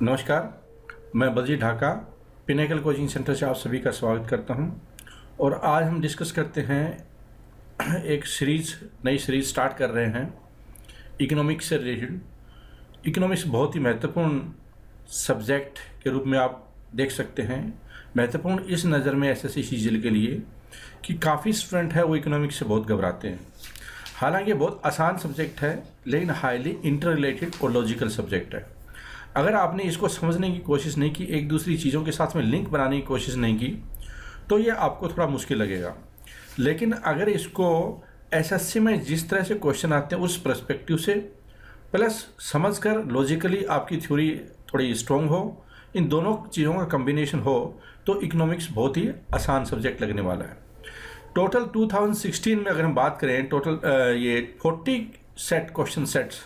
नमस्कार, मैं Baljeet Dhaka Pinnacle coaching centre से आप सभी का स्वागत करता हूं। और आज हम डिस्कस करते हैं एक नई सीरीज़ स्टार्ट कर रहे हैं इकोनॉमिक्स से रिलेटेड। इकोनॉमिक्स बहुत ही महत्वपूर्ण सब्जेक्ट के रूप में आप देख सकते हैं। महत्वपूर्ण इस नज़र में एसएससी सीजीएल के लिए कि काफ़ी स्टूडेंट है वो इकोनॉमिक्स से बहुत घबराते हैं। हालांकि बहुत आसान सब्जेक्ट है, लेकिन हाईली इंटर रिलेटेड और लॉजिकल सब्जेक्ट है। अगर आपने इसको समझने की कोशिश नहीं की, एक दूसरी चीज़ों के साथ में लिंक बनाने की कोशिश नहीं की, तो ये आपको थोड़ा मुश्किल लगेगा। लेकिन अगर इसको एसएससी में जिस तरह से क्वेश्चन आते हैं उस पर्सपेक्टिव से प्लस समझकर लॉजिकली आपकी थ्योरी थोड़ी स्ट्रॉन्ग हो, इन दोनों चीज़ों का कम्बिनेशन हो, तो इकोनॉमिक्स बहुत ही आसान सब्जेक्ट लगने वाला है। टोटल 2016 में अगर हम बात करें, टोटल ये 40 क्वेश्चन सेट्स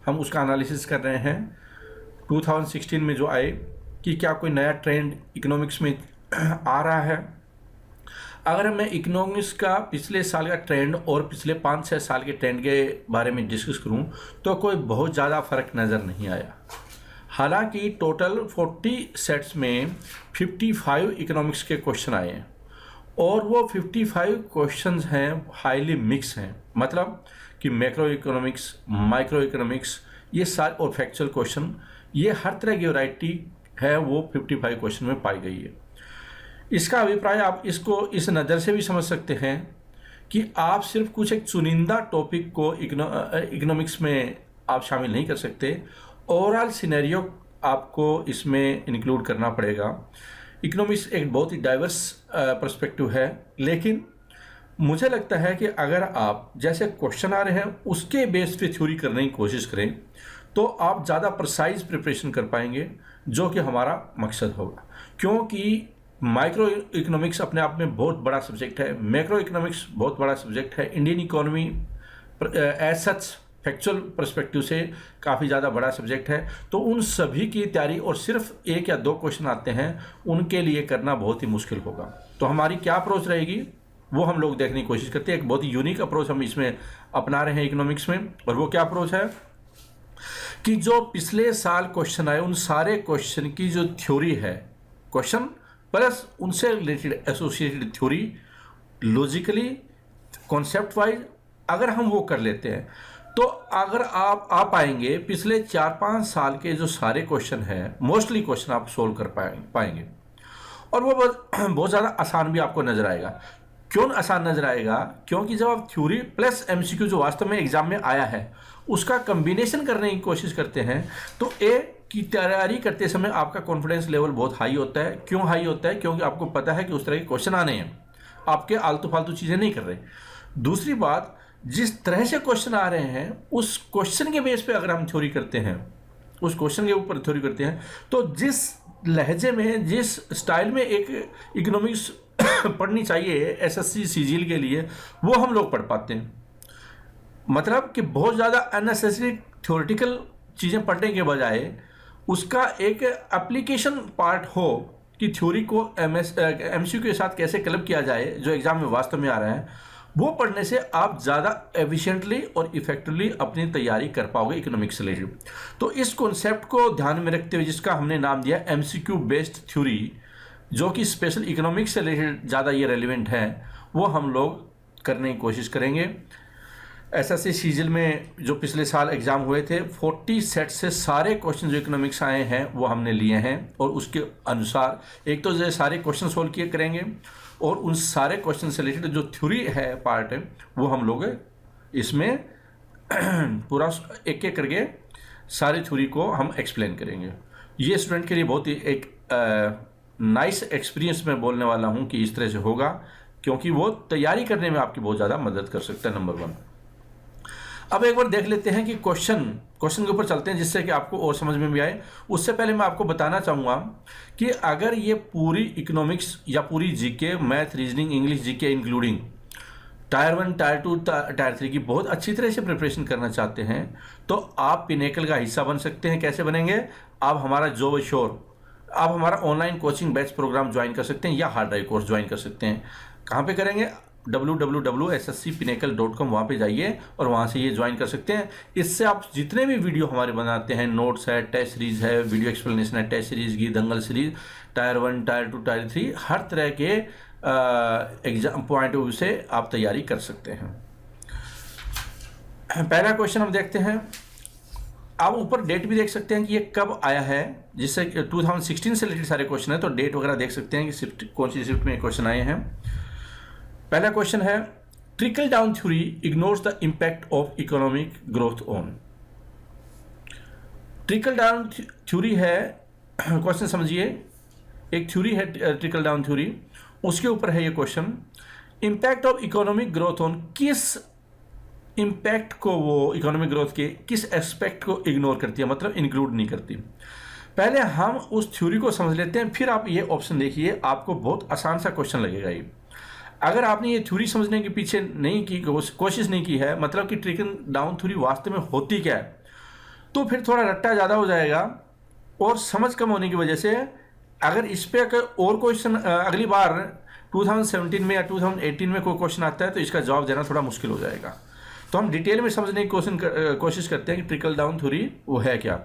हम उसका एनालिसिस कर रहे हैं 2016 में जो आए कि क्या कोई नया ट्रेंड इकोनॉमिक्स में आ रहा है। अगर मैं इकोनॉमिक्स का पिछले साल का ट्रेंड और पिछले 5-6 साल के ट्रेंड के बारे में डिस्कस करूं तो कोई बहुत ज़्यादा फ़र्क नज़र नहीं आया। हालांकि टोटल 40 सेट्स में 55 इकोनॉमिक्स के क्वेश्चन आए हैं और वो 55 क्वेश्चंस हैं हाईली मिक्स हैं, मतलब कि मैक्रो इकोनॉमिक्स, माइक्रो इकोनॉमिक्स, ये सारे और फैक्चुअल क्वेश्चन, ये हर तरह की वैरायटी है वो 55 क्वेश्चन में पाई गई है। इसका अभिप्राय आप इसको इस नज़र से भी समझ सकते हैं कि आप सिर्फ कुछ एक चुनिंदा टॉपिक को इकोनॉमिक्स में आप शामिल नहीं कर सकते, ओवरऑल सिनेरियो आपको इसमें इंक्लूड करना पड़ेगा। इकोनॉमिक्स एक बहुत ही डाइवर्स पर्सपेक्टिव है, लेकिन मुझे लगता है कि अगर आप जैसे क्वेश्चन आ रहे हैं उसके बेस पे थ्योरी करने की कोशिश करें तो आप ज़्यादा प्रिसाइज प्रिपरेशन कर पाएंगे, जो कि हमारा मकसद होगा। क्योंकि माइक्रो इकोनॉमिक्स अपने आप में बहुत बड़ा सब्जेक्ट है, मैक्रो इकोनॉमिक्स बहुत बड़ा सब्जेक्ट है, Indian economy as such factual perspective से काफ़ी ज़्यादा बड़ा सब्जेक्ट है। तो उन सभी की तैयारी और सिर्फ 1 या 2 क्वेश्चन आते हैं उनके लिए करना बहुत ही मुश्किल होगा। तो हमारी क्या अप्रोच रहेगी वो हम लोग देखने की कोशिश करते हैं। एक बहुत ही यूनिक अप्रोच हम इसमें अपना रहे हैं इकोनॉमिक्स में, और वो क्या अप्रोच है कि जो पिछले साल क्वेश्चन आए उन सारे क्वेश्चन की जो थ्योरी है, क्वेश्चन प्लस उनसे related associated theory logically concept wise अगर हम वो कर लेते हैं तो अगर आप आ पाएंगे पिछले 4-5 साल के जो सारे क्वेश्चन हैं, मोस्टली क्वेश्चन आप सोल्व कर पाएंगे और वो बहुत ज़्यादा आसान भी आपको नजर आएगा। क्यों आसान नजर आएगा? क्योंकि जब आप थ्योरी प्लस एमसीक्यू जो वास्तव में एग्जाम में आया है उसका कम्बिनेशन करने की कोशिश करते हैं तो ए की तैयारी करते समय आपका कॉन्फिडेंस लेवल बहुत हाई होता है। क्यों हाई होता है? क्योंकि आपको पता है कि उस तरह के क्वेश्चन आने हैं, आपके आलतू फालतू चीज़ें नहीं कर रहे। दूसरी बात, जिस तरह से क्वेश्चन आ रहे हैं उस क्वेश्चन के बेस पे अगर हम थ्योरी करते हैं, उस क्वेश्चन के ऊपर थ्योरी करते हैं, तो जिस लहजे में, जिस स्टाइल में एक इकोनॉमिक्स पढ़नी चाहिए एसएससी सीजीएल के लिए, वो हम लोग पढ़ पाते हैं। मतलब कि बहुत ज़्यादा अननेसेसरी थ्योरेटिकल चीज़ें पढ़ने के बजाय उसका एक एप्लीकेशन पार्ट हो कि थ्योरी को एमसीक्यू के साथ कैसे क्लब किया जाए जो एग्ज़ाम में वास्तव में आ रहा है, वो पढ़ने से आप ज़्यादा एफिशिएंटली और इफेक्टिवली अपनी तैयारी कर पाओगे इकोनॉमिक्स से रिलेटेड। तो इस कॉन्सेप्ट को ध्यान में रखते हुए, जिसका हमने नाम दिया एमसीक्यू बेस्ड थ्योरी, जो कि स्पेशल इकोनॉमिक्स से रिलेटेड ज़्यादा ये रेलिवेंट है, वो हम लोग करने की कोशिश करेंगे। एसएससी सीजीएल में जो पिछले साल एग्ज़ाम हुए थे 40 सेट से सारे क्वेश्चन जो इकोनॉमिक्स आए हैं वो हमने लिए हैं और उसके अनुसार एक तो जो सारे क्वेश्चन सोल्व किए करेंगे और उन सारे क्वेश्चन से रिलेटेड जो थ्योरी है पार्ट है वो हम लोग इसमें पूरा एक एक करके सारी थ्योरी को हम एक्सप्लेन करेंगे। ये स्टूडेंट के लिए बहुत ही एक नाइस एक्सपीरियंस मैं बोलने वाला हूँ कि इस तरह से होगा, क्योंकि वो तैयारी करने में आपकी बहुत ज़्यादा मदद कर सकता है। नंबर 1। अब एक बार देख लेते हैं कि क्वेश्चन के ऊपर चलते हैं जिससे कि आपको और समझ में भी आए। उससे पहले मैं आपको बताना चाहूँगा कि अगर ये पूरी इकोनॉमिक्स या पूरी GK, math, reasoning, English, GK including tyre 1, tyre 2, tyre 3 की बहुत अच्छी तरह से प्रिपरेशन करना चाहते हैं तो आप पिनेकल का हिस्सा बन सकते हैं। कैसे बनेंगे? आप हमारा जॉब एश्योर, आप हमारा online coaching batch programme join कर सकते हैं या हार्ड ड्राइव कोर्स ज्वाइन कर सकते हैं। कहाँ पे करेंगे? www.sscpinnacle.com, वहाँ पे जाइए और वहाँ से ये ज्वाइन कर सकते हैं। इससे आप जितने भी वीडियो हमारे बनाते हैं, नोट्स है, टेस्ट सीरीज़ है, वीडियो एक्सप्लेनेशन है, टेस्ट सीरीज़ की, दंगल सीरीज़, टायर 1, टायर 2, टायर 3, हर तरह के एग्जाम पॉइंट ऑफ व्यू से आप तैयारी कर सकते हैं। पहला क्वेश्चन हम देखते हैं। आप ऊपर डेट भी देख सकते हैं कि ये कब आया है, जिससे 2016 से रिलेटेड सारे क्वेश्चन है, तो डेट वगैरह देख सकते हैं कि शिफ्ट कौन सी शिफ्ट में क्वेश्चन आए हैं। पहला क्वेश्चन है, trickle down theory ignores the impact of economic growth on. Trickle down theory है, क्वेश्चन समझिए, एक थ्योरी है ट्रिकल डाउन थ्योरी, उसके ऊपर है ये question. Impact of economic growth on, किस इम्पैक्ट को वो इकोनॉमिक ग्रोथ के किस एस्पेक्ट को इग्नोर करती है, मतलब इंक्लूड नहीं करती। पहले हम उस थ्योरी को समझ लेते हैं, फिर आप ये ऑप्शन देखिए, आपको बहुत आसान सा क्वेश्चन लगेगा ये। अगर आपने ये थ्योरी समझने के पीछे नहीं की कोशिश नहीं की है, मतलब कि ट्रिकल डाउन थ्योरी वास्तव में होती क्या है, तो फिर थोड़ा रट्टा ज़्यादा हो जाएगा और समझ कम होने की वजह से अगर इस पर और क्वेश्चन अगली बार 2017 में या 2018 में कोई क्वेश्चन आता है तो इसका जवाब देना थोड़ा मुश्किल हो जाएगा। तो हम डिटेल में समझने की कोशिश करते हैं कि ट्रिकल डाउन थ्योरी वो है क्या।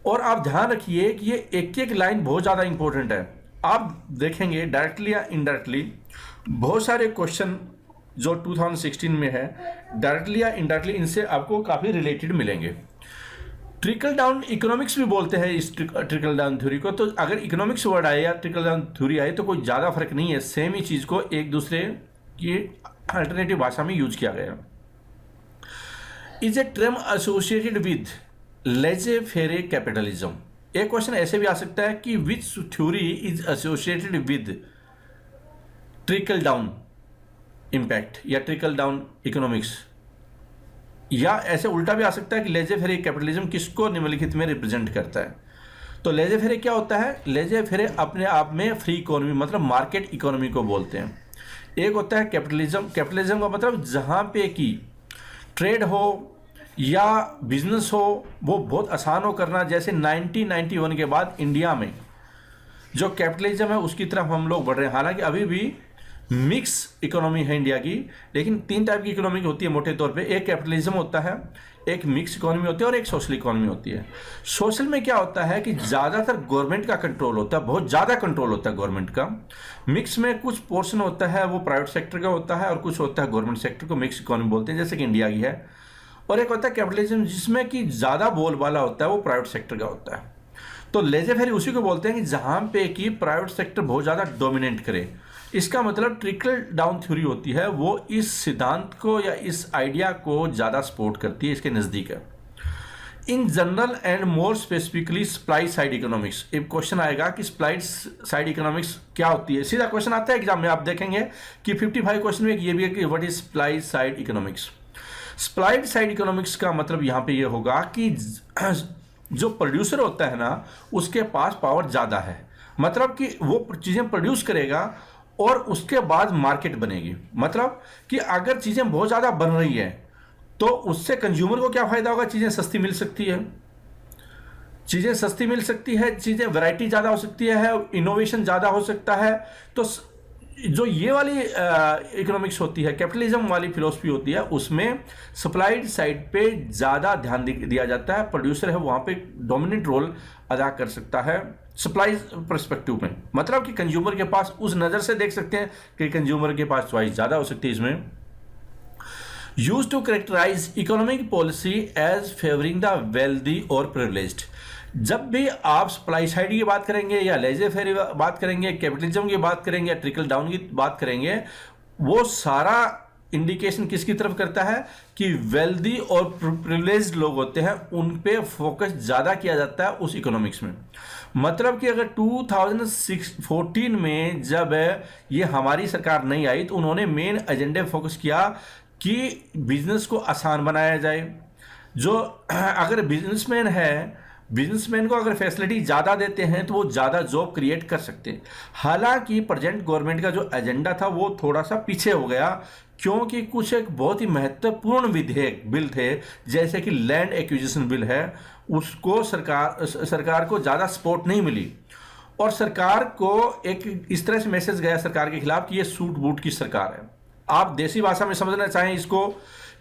और आप ध्यान रखिए कि ये एक एक लाइन बहुत ज़्यादा इंपॉर्टेंट है। आप देखेंगे डायरेक्टली या इनडायरेक्टली बहुत सारे क्वेश्चन जो 2016 में है, डायरेक्टली या इनडायरेक्टली इनसे आपको काफ़ी रिलेटेड मिलेंगे। ट्रिकल डाउन इकोनॉमिक्स भी बोलते हैं इस ट्रिकल डाउन थ्योरी को, तो अगर इकोनॉमिक्स वर्ड आए या ट्रिकल डाउन थ्योरी आए तो कोई ज़्यादा फर्क नहीं है, सेम ही चीज़ को एक दूसरे की अल्टरनेटिव भाषा में यूज किया गया। Is a term associated with लेजे फेरे कैपिटलिज्म। एक क्वेश्चन ऐसे भी आ सकता है कि विच theory is associated with trickle down impact या ट्रिकल डाउन इकोनॉमिक्स, या ऐसे उल्टा भी आ सकता है कि लेजे फेरे कैपिटलिज्म किसको निम्नलिखित में रिप्रेजेंट करता है। तो लेजे फेरे क्या होता है? लेजे फेरे अपने आप में फ्री इकोनॉमी मतलब मार्केट इकोनॉमी को बोलते हैं। एक होता है कैपिटलिज्म। कैपिटलिज्म का मतलब जहाँ पे कि ट्रेड हो या बिजनेस हो वो बहुत आसान हो करना। जैसे 1991 के बाद इंडिया में जो कैपिटलिज्म है उसकी तरफ हम लोग बढ़ रहे हैं। हालांकि अभी भी मिक्स इकोनॉमी है इंडिया की, लेकिन 3 टाइप की इकोनॉमी होती है मोटे तौर पे। एक कैपिटलिज्म होता है, एक मिक्स इकोनॉमी होती है और एक सोशल इकोनॉमी होती है। सोशल में क्या होता है कि ज़्यादातर गवर्नमेंट का कंट्रोल होता है, बहुत ज़्यादा कंट्रोल होता है गवर्नमेंट का। मिक्स में कुछ पोर्शन होता है वो प्राइवेट सेक्टर का होता है और कुछ होता है गवर्नमेंट सेक्टर को मिक्स इकोनॉमी बोलते हैं, जैसे कि इंडिया की है। और एक होता है कैपिटलिज्म जिसमें कि ज़्यादा बोलबाला होता है, वो प्राइवेट सेक्टर का होता है। तो लेजे फेरे उसी को बोलते हैं कि जहाँ पे कि प्राइवेट सेक्टर बहुत ज़्यादा डोमिनेट करे। इसका मतलब ट्रिकल डाउन थ्योरी होती है वो इस सिद्धांत को या इस आइडिया को ज़्यादा सपोर्ट करती है, इसके नज़दीक है। In general and more specifically supply side economics. एक क्वेश्चन आएगा कि सप्लाई साइड इकोनॉमिक्स क्या होती है, सीधा क्वेश्चन आता है एग्जाम में। आप देखेंगे कि 55 क्वेश्चन में ये भी है कि what is supply side economics. Supply side economics का मतलब यहाँ पे ये होगा कि जो प्रोड्यूसर होता है ना उसके पास पावर ज़्यादा है, मतलब कि वो चीज़ें प्रोड्यूस करेगा और उसके बाद मार्केट बनेगी। मतलब कि अगर चीज़ें बहुत ज़्यादा बन रही है तो उससे कंज्यूमर को क्या फ़ायदा होगा? चीज़ें सस्ती मिल सकती है, चीज़ें सस्ती मिल सकती है, चीज़ें वैरायटी ज़्यादा हो सकती है, इनोवेशन ज़्यादा हो सकता है। तो जो ये वाली इकोनॉमिक्स होती है, कैपिटलिज्म वाली फिलोसफी होती है, उसमें सप्लाई साइड पे ज़्यादा ध्यान दिया जाता है। प्रोड्यूसर है वहाँ पे डोमिनेंट रोल अदा कर सकता है सप्लाई पर्सपेक्टिव में। मतलब कि कंज्यूमर के पास उस नज़र से देख सकते हैं कि कंज्यूमर के पास चॉइस ज़्यादा हो सकती है। इसमें use to characterise economic policy as favouring the wealthy और प्रिविलेज्ड। जब भी आप सप्लाई साइड की बात करेंगे या लेजे फेयर की बात करेंगे, कैपिटलिज्म की बात करेंगे या ट्रिकल डाउन की बात करेंगे, वो सारा इंडिकेशन किसकी तरफ करता है कि वेल्दी और प्रिविलेज्ड लोग होते हैं, उन पे फोकस ज़्यादा किया जाता है उस इकोनॉमिक्स में। मतलब कि अगर 2014 में जब ये हमारी सरकार नहीं आई तो उन्होंने मेन एजेंडे फोकस किया कि बिजनेस को आसान बनाया जाए। जो अगर बिजनेसमैन है, बिजनेसमैन को अगर फैसिलिटी ज़्यादा देते हैं तो वो ज़्यादा जॉब क्रिएट कर सकते हैं। हालांकि प्रेजेंट गवर्नमेंट का जो एजेंडा था वो थोड़ा सा पीछे हो गया, क्योंकि कुछ एक बहुत ही महत्वपूर्ण विधेयक बिल थे, जैसे कि लैंड एक्विजिशन बिल है, उसको सरकार को ज़्यादा सपोर्ट नहीं मिली। और सरकार को एक इस तरह से मैसेज गया सरकार के खिलाफ कि ये सूट बूट की सरकार है। आप देसी भाषा में समझना चाहें इसको,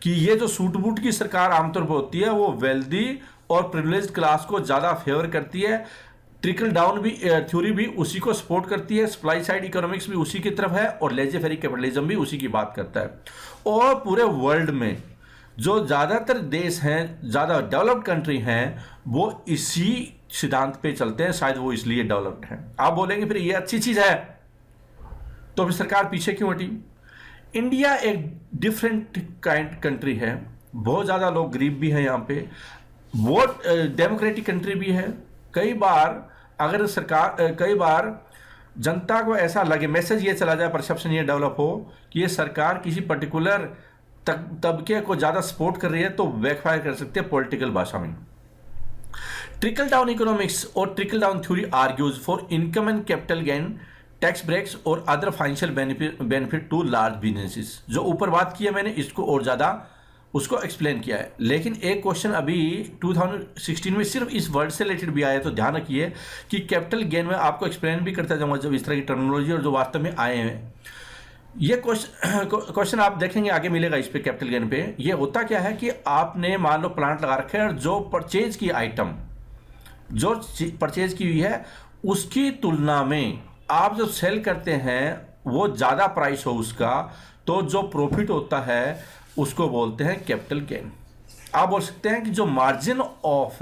कि ये जो सूट बूट की सरकार आमतौर पर होती है वो वेल्दी और प्रिविलेज्ड क्लास को ज़्यादा फेवर करती है। ट्रिकल डाउन भी थ्योरी भी उसी को सपोर्ट करती है, सप्लाई साइड इकोनॉमिक्स भी उसी की तरफ है, और लेजे फेरी कैपिटलिज्म भी उसी की बात करता है। और पूरे वर्ल्ड में जो ज़्यादातर देश हैं, ज़्यादा डेवलप्ड कंट्री हैं, वो इसी सिद्धांत पे चलते हैं, शायद वो इसलिए डेवलप्ड हैं। आप बोलेंगे फिर ये अच्छी चीज़ है तो फिर सरकार पीछे क्यों हटी? इंडिया एक डिफरेंट काइंड कंट्री है, बहुत ज़्यादा लोग गरीब भी हैं यहाँ पे, वोट डेमोक्रेटिक कंट्री भी है। कई बार अगर सरकार कई बार जनता को ऐसा लगे, मैसेज ये चला जाए, परसेप्शन ये डेवलप हो कि ये सरकार किसी पर्टिकुलर तबके को ज़्यादा सपोर्ट कर रही है, तो बैकफायर कर सकते हैं पॉलिटिकल भाषा में। ट्रिकल डाउन इकोनॉमिक्स और trickle down theory argues for income and capital gain, tax breaks और other financial benefit to large businesses. जो ऊपर बात की है मैंने, इसको और ज़्यादा उसको एक्सप्लेन किया है। लेकिन एक क्वेश्चन अभी 2016 में सिर्फ इस वर्ड से रिलेटेड भी आया है, तो ध्यान रखिए कि कैपिटल गेन में आपको एक्सप्लेन भी करता जाऊंगा जब इस तरह की टर्मिनोलॉजी और जो वास्तव में आए हैं। ये क्वेश्चन आप देखेंगे आगे मिलेगा इस पे, कैपिटल गेन पे। ये होता क्या है कि आपने मान लो प्लांट लगा रखे हैं और जो परचेज की आइटम जो परचेज की हुई है उसकी तुलना में आप जो सेल करते हैं वो ज़्यादा प्राइस हो उसका, तो जो प्रॉफिट होता है उसको बोलते हैं कैपिटल गेन। आप बोल सकते हैं कि जो margin of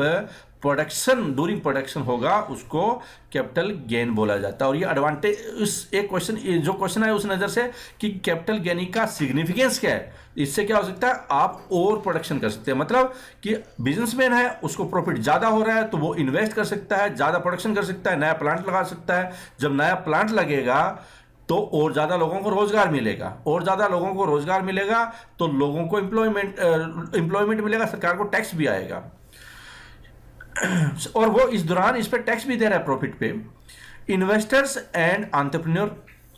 production during production होगा उसको कैपिटल गेन बोला जाता है। और ये एडवांटेज, इस एक क्वेश्चन जो क्वेश्चन है उस नज़र से कि कैपिटल गेन का सिग्निफिकेंस क्या है, इससे क्या हो सकता है, आप ओवर प्रोडक्शन कर सकते हैं। मतलब कि बिजनेसमैन है, उसको प्रॉफिट ज़्यादा हो रहा है तो वो इन्वेस्ट कर सकता है, ज़्यादा प्रोडक्शन कर सकता है, नया प्लांट लगा सकता है। जब नया प्लांट लगेगा तो और ज़्यादा लोगों को रोज़गार मिलेगा, और ज़्यादा लोगों को रोज़गार मिलेगा तो लोगों को एम्प्लॉयमेंट मिलेगा, सरकार को टैक्स भी आएगा, और वो इस दौरान इस पर टैक्स भी दे रहा है प्रॉफिट पे। इन्वेस्टर्स एंड एंटरप्रेन्योर,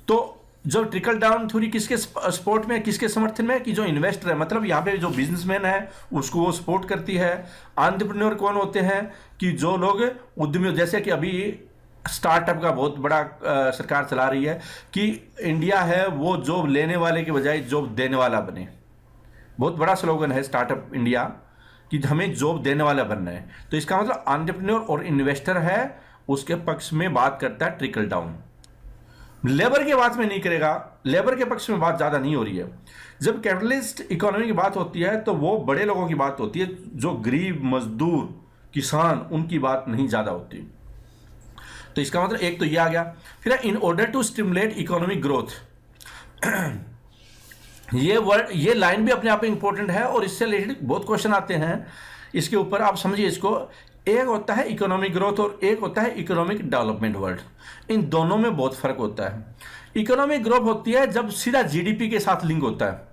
तो जो ट्रिकल डाउन थ्योरी किसके सपोर्ट में, किसके समर्थन में, कि जो इन्वेस्टर है, मतलब यहाँ पे जो बिजनेसमैन है उसको वो सपोर्ट करती है। एंटरप्रेन्योर कौन होते हैं, कि जो लोग उद्यमी, जैसे कि अभी स्टार्टअप का बहुत बड़ा सरकार चला रही है कि इंडिया है वो जॉब लेने वाले के बजाय जॉब देने वाला बने। बहुत बड़ा स्लोगन है स्टार्टअप इंडिया कि हमें जॉब देने वाला बनना है। तो इसका मतलब एंटरप्रेन्योर और इन्वेस्टर है उसके पक्ष में बात करता है ट्रिकल डाउन। लेबर के बात में नहीं करेगा, लेबर के पक्ष में बात ज़्यादा नहीं हो रही है। जब कैपिटलिस्ट इकोनॉमी की बात होती है तो वो बड़े लोगों की बात होती है, जो गरीब मजदूर किसान उनकी बात नहीं ज़्यादा होती। तो इसका मतलब एक तो ये आ गया। फिर in order to stimulate economic growth, ये लाइन भी अपने आप में इंपॉर्टेंट है और इससे रिलेटेड बहुत क्वेश्चन आते हैं इसके ऊपर। आप समझिए इसको, एक होता है इकोनॉमिक ग्रोथ और एक होता है इकोनॉमिक डेवलपमेंट वर्ड। इन दोनों में बहुत फर्क होता है। इकोनॉमिक ग्रोथ होती है जब सीधा जीडीपी के साथ लिंक होता है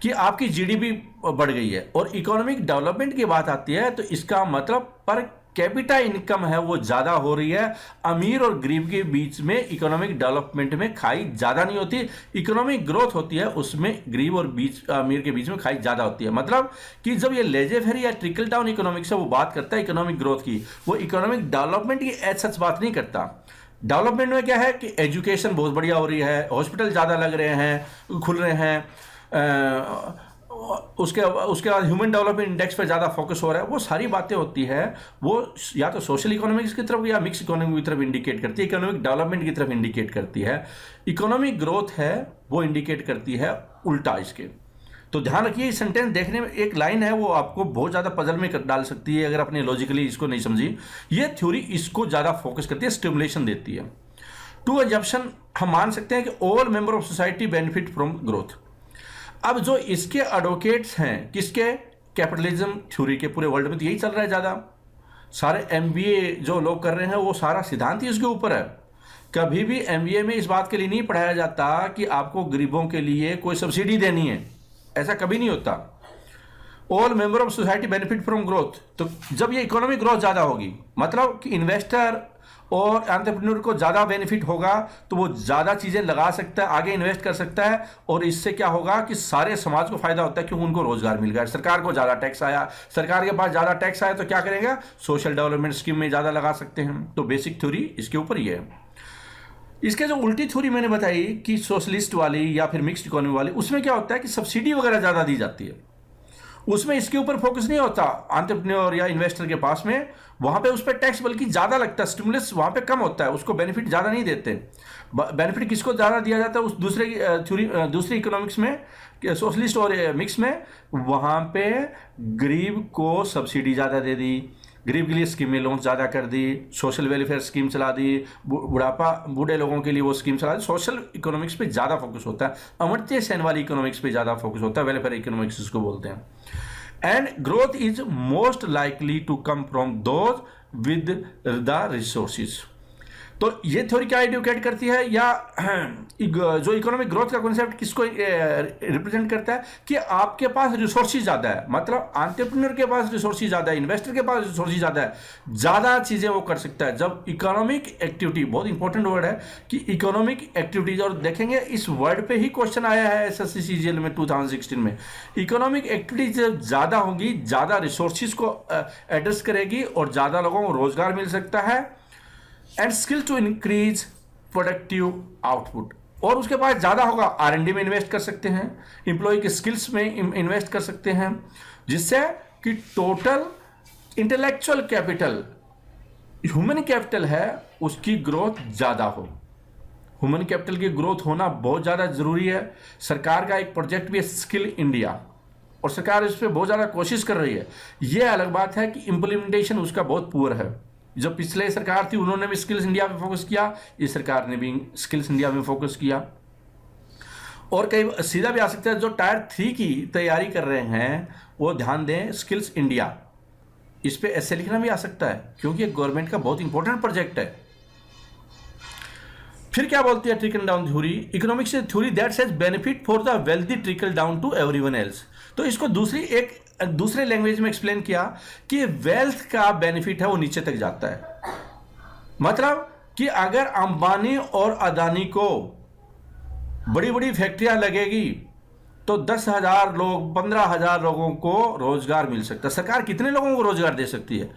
कि आपकी जीडीपी बढ़ गई है, और इकोनॉमिक डेवलपमेंट की बात आती है तो इसका मतलब पर कैपिटा इनकम है वो ज़्यादा हो रही है। अमीर और गरीब के बीच में इकोनॉमिक डेवलपमेंट में खाई ज़्यादा नहीं होती। इकोनॉमिक ग्रोथ होती है उसमें गरीब और अमीर के बीच में खाई ज़्यादा होती है। मतलब कि जब ये लेजे फेरी या ट्रिकल डाउन इकोनॉमिक्स से वो बात करता है इकोनॉमिक ग्रोथ की, वो इकोनॉमिक डेवलपमेंट की एज सच बात नहीं करता। डेवलपमेंट में क्या है कि एजुकेशन बहुत बढ़िया हो रही है, हॉस्पिटल ज़्यादा लग रहे हैं, खुल रहे हैं, उसके बाद ह्यूमन डेवलपमेंट इंडेक्स पे ज़्यादा फोकस हो रहा है। वो सारी बातें होती है वो या तो सोशल इकोनॉमिक्स की तरफ या मिक्स इकोनॉमी की तरफ इंडिकेट करती है, इकोनॉमिक डेवलपमेंट की तरफ इंडिकेट करती है। इकोनॉमिक ग्रोथ है वो इंडिकेट करती है उल्टा इसके। तो ध्यान रखिए, इस सेंटेंस देखने में एक लाइन है वो आपको बहुत ज़्यादा पजल में डाल सकती है अगर आपने लॉजिकली इसको नहीं समझी। ये थ्योरी इसको ज़्यादा फोकस करती है, स्टिमुलेशन देती है। टू अजम्पशन हम मान सकते हैं कि all member of society benefit from growth. अब जो इसके एडवोकेट्स हैं किसके, कैपिटलिज्म थ्योरी के, पूरे वर्ल्ड में तो यही चल रहा है ज़्यादा। सारे एमबीए जो लोग कर रहे हैं वो सारा सिद्धांत ही इसके ऊपर है। कभी भी एमबीए में इस बात के लिए नहीं पढ़ाया जाता कि आपको गरीबों के लिए कोई सब्सिडी देनी है, ऐसा कभी नहीं होता। All member of society benefit from growth, तो जब ये इकोनॉमिक ग्रोथ ज़्यादा होगी मतलब कि इन्वेस्टर और एंटरप्रेन्योर को ज़्यादा बेनिफिट होगा तो वो ज़्यादा चीज़ें लगा सकता है, आगे इन्वेस्ट कर सकता है, और इससे क्या होगा कि सारे समाज को फायदा होता है क्योंकि उनको रोजगार मिल गया। सरकार को ज़्यादा टैक्स आया, सरकार के पास ज़्यादा टैक्स आया तो क्या करेगा, सोशल डेवलपमेंट स्कीम में ज़्यादा लगा सकते हैं। तो बेसिक थ्योरी इसके ऊपर ही है। इसके जो उल्टी थ्योरी मैंने बताई कि सोशलिस्ट वाली या फिर मिक्स्ड इकोनॉमी वाली, उसमें क्या होता है कि सब्सिडी वगैरह ज़्यादा दी जाती है, उसमें इसके ऊपर फोकस नहीं होता एंटरप्रेन्योर या इन्वेस्टर के पास में, वहाँ पे उस पर टैक्स बल्कि ज़्यादा लगता है, स्टिमुलस वहाँ पे कम होता है, उसको बेनिफिट ज़्यादा नहीं देते। बेनिफिट किसको ज़्यादा दिया जाता है उस दूसरी इकोनॉमिक्स में, सोशलिस्ट और मिक्स में, वहाँ पे गरीब को सब्सिडी ज़्यादा दे दी, गरीब के लिए स्कीमें लोन ज़्यादा कर दी, सोशल वेलफेयर स्कीम चला दी, बूढ़े लोगों के लिए वो स्कीम चला दी। सोशल इकोनॉमिक्स पे ज़्यादा फोकस होता है, अमर्त्य सेन वाली इकोनॉमिक्स पे ज़्यादा फोकस होता है, वेलफेयर इकोनॉमिक्स इसको बोलते हैं। And growth is most likely to come from those with the resources. तो ये थ्योरी क्या एडवोकेट करती है, या जो इकोनॉमिक ग्रोथ का कॉन्सेप्ट किसको रिप्रेजेंट करता है कि आपके पास रिसोर्सेज ज़्यादा है, मतलब एंटरप्रेन्योर के पास रिसोर्सेज ज़्यादा है, इन्वेस्टर के पास रिसोर्सेज ज़्यादा है, ज़्यादा चीज़ें वो कर सकता है। जब इकोनॉमिक एक्टिविटी, बहुत इंपॉर्टेंट वर्ड है कि इकोनॉमिक एक्टिविटीज, और देखेंगे इस वर्ड पे ही क्वेश्चन आया है SSC CGL में 2016 में। इकोनॉमिक एक्टिविटीज जब ज़्यादा होगी, ज़्यादा रिसोर्सेज को एड्रेस करेगी और ज़्यादा लोगों को रोजगार मिल सकता है, and skill to increase productive output, और उसके पास ज़्यादा होगा, R&D में इन्वेस्ट कर सकते हैं, एम्प्लॉय के स्किल्स में इन्वेस्ट कर सकते हैं, जिससे कि total intellectual capital, human capital है, उसकी ग्रोथ ज़्यादा हो। ह्यूमन कैपिटल की ग्रोथ होना बहुत ज़्यादा ज़रूरी है। सरकार का एक प्रोजेक्ट भी है स्किल इंडिया, और सरकार इस पर बहुत ज़्यादा कोशिश कर रही है। ये अलग बात है कि इम्प्लीमेंटेशन उसका बहुत पुअर है। जो पिछले सरकार थी उन्होंने भी स्किल्स इंडिया पे फोकस किया, इस सरकार ने भी स्किल्स इंडिया में फोकस किया। और कई सीधा भी आ सकता है, जो टायर 3 की तैयारी कर रहे हैं वो ध्यान दें स्किल्स इंडिया, इस पे ऐसे लिखना भी आ सकता है, क्योंकि ये गवर्नमेंट का बहुत इंपॉर्टेंट प्रोजेक्ट है। फिर क्या बोलती है trickle down theory, economics theory that says benefit for the wealthy trickle down to everyone else. तो इसको दूसरे लैंग्वेज में एक्सप्लेन किया कि वेल्थ का बेनिफिट है वो नीचे तक जाता है। मतलब कि अगर अंबानी और अदानी को बड़ी बड़ी फैक्ट्रियां लगेगी तो 10,000 लोग, 15,000 लोगों को रोजगार मिल सकता है। सरकार कितने लोगों को रोजगार दे सकती है?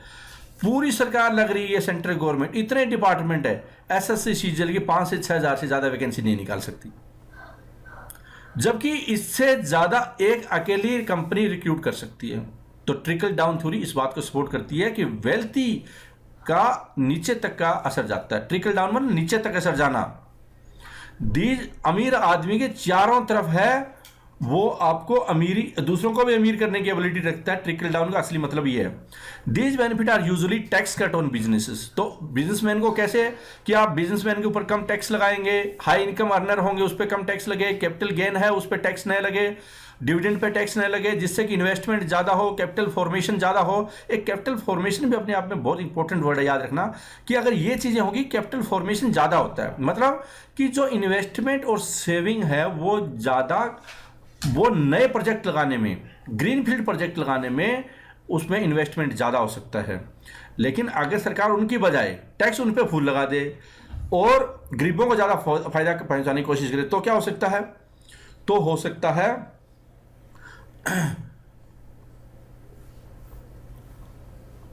पूरी सरकार लग रही है, सेंट्रल गवर्नमेंट, इतने डिपार्टमेंट है, SSC CGL की 5 से 6,000 से ज़्यादा वैकेंसी नहीं निकाल सकती, जबकि इससे ज़्यादा एक अकेली कंपनी रिक्रूट कर सकती है। तो ट्रिकल डाउन थ्योरी इस बात को सपोर्ट करती है कि वेल्थी का नीचे तक का असर जाता है। ट्रिकल डाउन मतलब नीचे तक असर जाना। दीज अमीर आदमी के चारों तरफ है, वो आपको अमीरी, दूसरों को भी अमीर करने की एबिलिटी रखता है। ट्रिकल डाउन का असली मतलब ये है। These benefit are usually tax cut on businesses. तो बिजनेसमैन को कैसे कि आप बिजनेसमैन के ऊपर कम टैक्स लगाएंगे, हाई इनकम अर्नर होंगे उस पर कम टैक्स लगे, कैपिटल गेन है उस पर टैक्स नहीं लगे, डिविडेंड पे टैक्स नहीं लगे, जिससे कि इन्वेस्टमेंट ज़्यादा हो, कैपिटल फॉर्मेशन ज़्यादा हो। एक कैपिटल फॉर्मेशन भी अपने आप में बहुत इंपॉर्टेंट वर्ड है, याद रखना कि अगर ये चीज़ें होगी, कैपिटल फॉर्मेशन ज़्यादा होता है, मतलब कि जो इन्वेस्टमेंट और सेविंग है वो ज़्यादा, वो नए प्रोजेक्ट लगाने में, ग्रीन फील्ड प्रोजेक्ट लगाने में उसमें इन्वेस्टमेंट ज़्यादा हो सकता है। लेकिन अगर सरकार उनकी बजाय टैक्स उन पर फूल लगा दे और गरीबों को ज़्यादा फायदा पहुंचाने की कोशिश करे तो क्या हो सकता है? तो हो सकता है